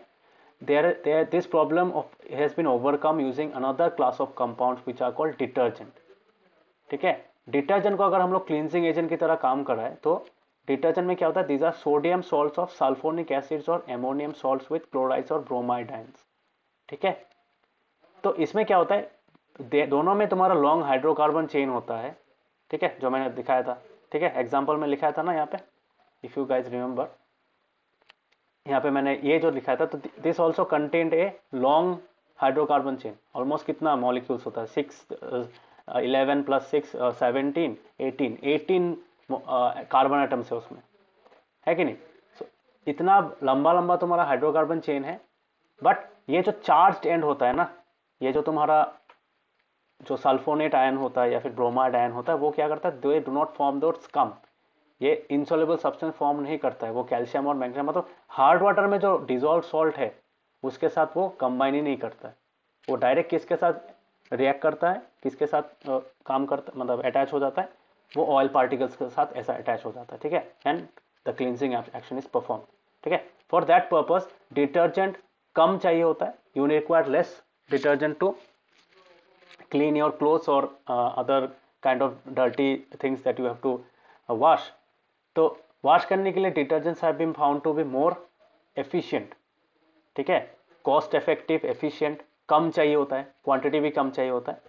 this problem has been overcome using another class of compounds which are called detergent। ठीक है, डिटर्जेंट को अगर हम लोग क्लींजिंग एजेंट की तरह काम कराए तो डिटर्जेंट में क्या होता है, these are sodium salts of sulphonic acids और एमोनियम सॉल्ट्स विद क्लोराइड्स और ब्रोमाइड आयंस। ठीक है, तो इसमें क्या होता है, दोनों में तुम्हारा लॉन्ग हाइड्रोकार्बन चेन होता है। ठीक है, जो मैंने दिखाया था, ठीक है, एग्जाम्पल में लिखाया था ना यहाँ पे, इफ यू गाइज रिमेंबर, यहाँ पे मैंने ये जो लिखा था, तो this also content a long hydrocarbon chain. Almost कितना मॉलिक्यूल्स होता है, 11 + 6 17 18 कार्बन आइटम्स है उसमें, है कि नहीं। इतना लंबा लंबा तुम्हारा हाइड्रोकार्बन चेन है, बट ये जो चार्ज्ड एंड होता है ना, ये जो तुम्हारा जो सल्फोनेट आयन होता है या फिर ब्रोमाइड आयन होता है, वो क्या करता है, they do not form दोट scum, ये इनसॉल्युबल सब्सटेंस फॉर्म नहीं करता है, वो कैल्शियम और मैग्नीशियम, मतलब हार्ड वाटर में जो डिजॉल्व सॉल्ट है उसके साथ वो कंबाइन ही नहीं करता है, वो डायरेक्ट किसके साथ रिएक्ट करता है, किसके साथ काम करता, मतलब अटैच हो जाता है, वो ऑयल पार्टिकल्स के साथ ऐसा अटैच हो जाता है। ठीक है, and the cleansing action is perform. ठीक है, फॉर दैट पर्पज डिटर्जेंट कम चाहिए होता है, you require less detergent to clean your clothes or other kind of dirty things that you have to wash। तो वॉश करने के लिए detergents have been found to be more efficient. ठीक है, कॉस्ट इफेक्टिव, एफिशिएंट, कम चाहिए होता है, quantity भी कम चाहिए होता है।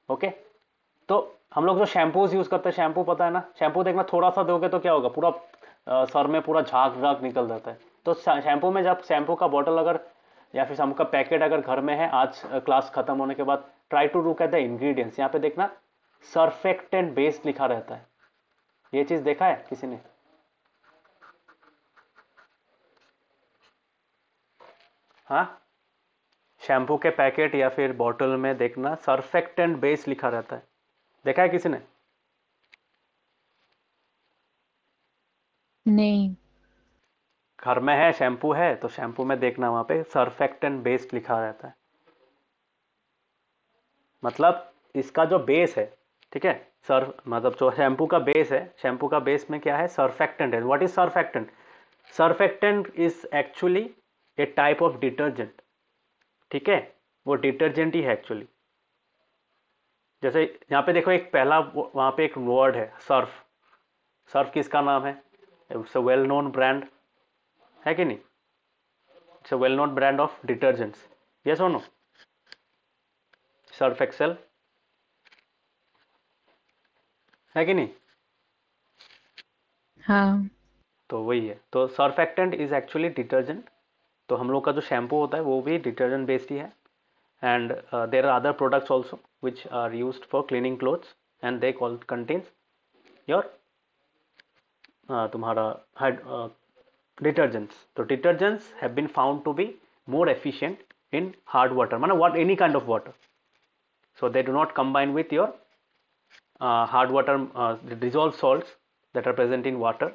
ओके, तो हम लोग जो शैम्पूज यूज करते हैं, शैम्पू पता है ना, शैम्पू देखना थोड़ा सा दोगे तो क्या होगा, पूरा सर में पूरा झाग निकल जाता है। तो शैम्पू में जब शैम्पू का बॉटल अगर या फिर शैम्पू का पैकेट अगर घर में है, आज क्लास खत्म होने के बाद try to look at the ingredients, यहाँ पे देखना सर्फेक्टेंट बेस्ड लिखा रहता है। ये चीज देखा है किसी ने? हाँ, शैम्पू के पैकेट या फिर बॉटल में देखना सर्फेक्टेंट बेस लिखा रहता है, देखा है किसी ने? नहीं। घर में है, शैम्पू है, तो शैम्पू में देखना वहां पे सर्फेक्टेंट बेस लिखा रहता है, मतलब इसका जो बेस है, ठीक है, मतलब जो शैम्पू का बेस है, शैम्पू का बेस में क्या है, सर्फेक्टेंट है। What is surfactant? Surfactant is actually A type of detergent. ठीक है, वो डिटर्जेंट ही है एक्चुअली। जैसे यहाँ पे देखो, एक पहला वहां पे एक वर्ड है सर्फ। सर्फ किसका नाम है? It's a well known brand, है कि नहीं? It's a well known brand of detergents, yes और नो? सर्फ एक्सेल, है कि नहीं? हाँ। तो वही है, तो सर्फेक्टेंट इज एक्चुअली डिटर्जेंट। तो हम लोग का जो शैम्पू होता है वो भी डिटर्जेंट बेस्ड ही है। And there are other products also which are used for cleaning clothes and they contains your तुम्हारा डिटर्जेंट्स। तो detergents have been found to be more efficient in hard water, मतलब what any kind of water, so they do not combine with your hard water dissolved salts that are present in water,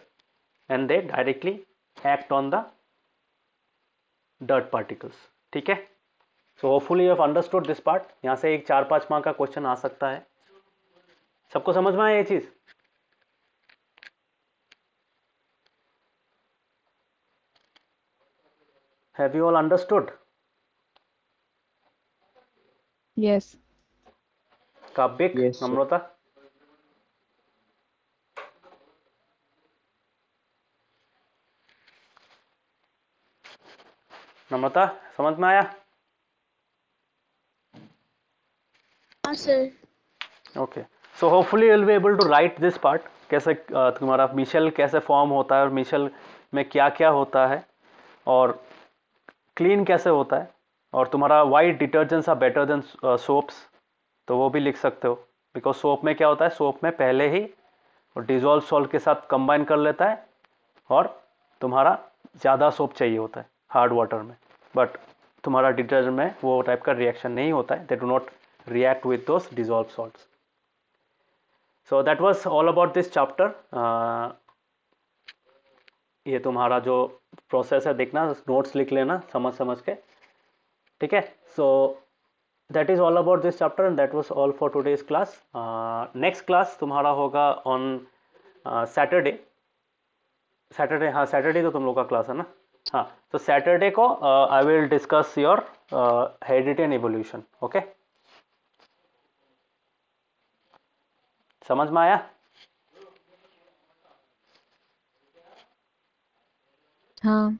and they directly act on the dirt particles। ठीक है, so hopefully you have understood this part। यहाँ से एक 4-5 mark का question आ सकता है। सबको समझ में आया ये चीज? Have you all understood? Yes. Kabbik, Yes, sir. Namrata? नम्रता समझ में आया? हाँ sir. Okay, so hopefully you will be able to write this part. कैसे तुम्हारा मिशेल कैसे फॉर्म होता है और मिशेल में क्या क्या होता है और क्लीन कैसे होता है, और तुम्हारा white detergents are better than soaps, तो वो भी लिख सकते हो. बिकॉज सोप में क्या होता है, सोप में पहले ही डिजोल्व सॉल्ट के साथ कंबाइन कर लेता है और तुम्हारा ज़्यादा सोप चाहिए होता है हार्ड वाटर में. बट तुम्हारा डिटर्जेंट में वो टाइप का रिएक्शन नहीं होता है. They do not react with those dissolved salts. So that was all about this chapter. ये तुम्हारा जो प्रोसेस है देखना, नोट्स लिख लेना समझ समझ के, ठीक है. So that is all about this chapter and that was all for today's class. Next class तुम्हारा होगा ऑन सैटरडे. सैटरडे, हाँ सैटरडे तो तुम लोग का क्लास है ना. हाँ, तो सैटरडे को I will discuss your heredity and evolution. Okay, समझ में आया? हाँ.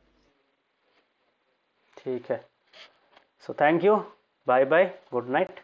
ठीक है. So thank you, bye bye, good night.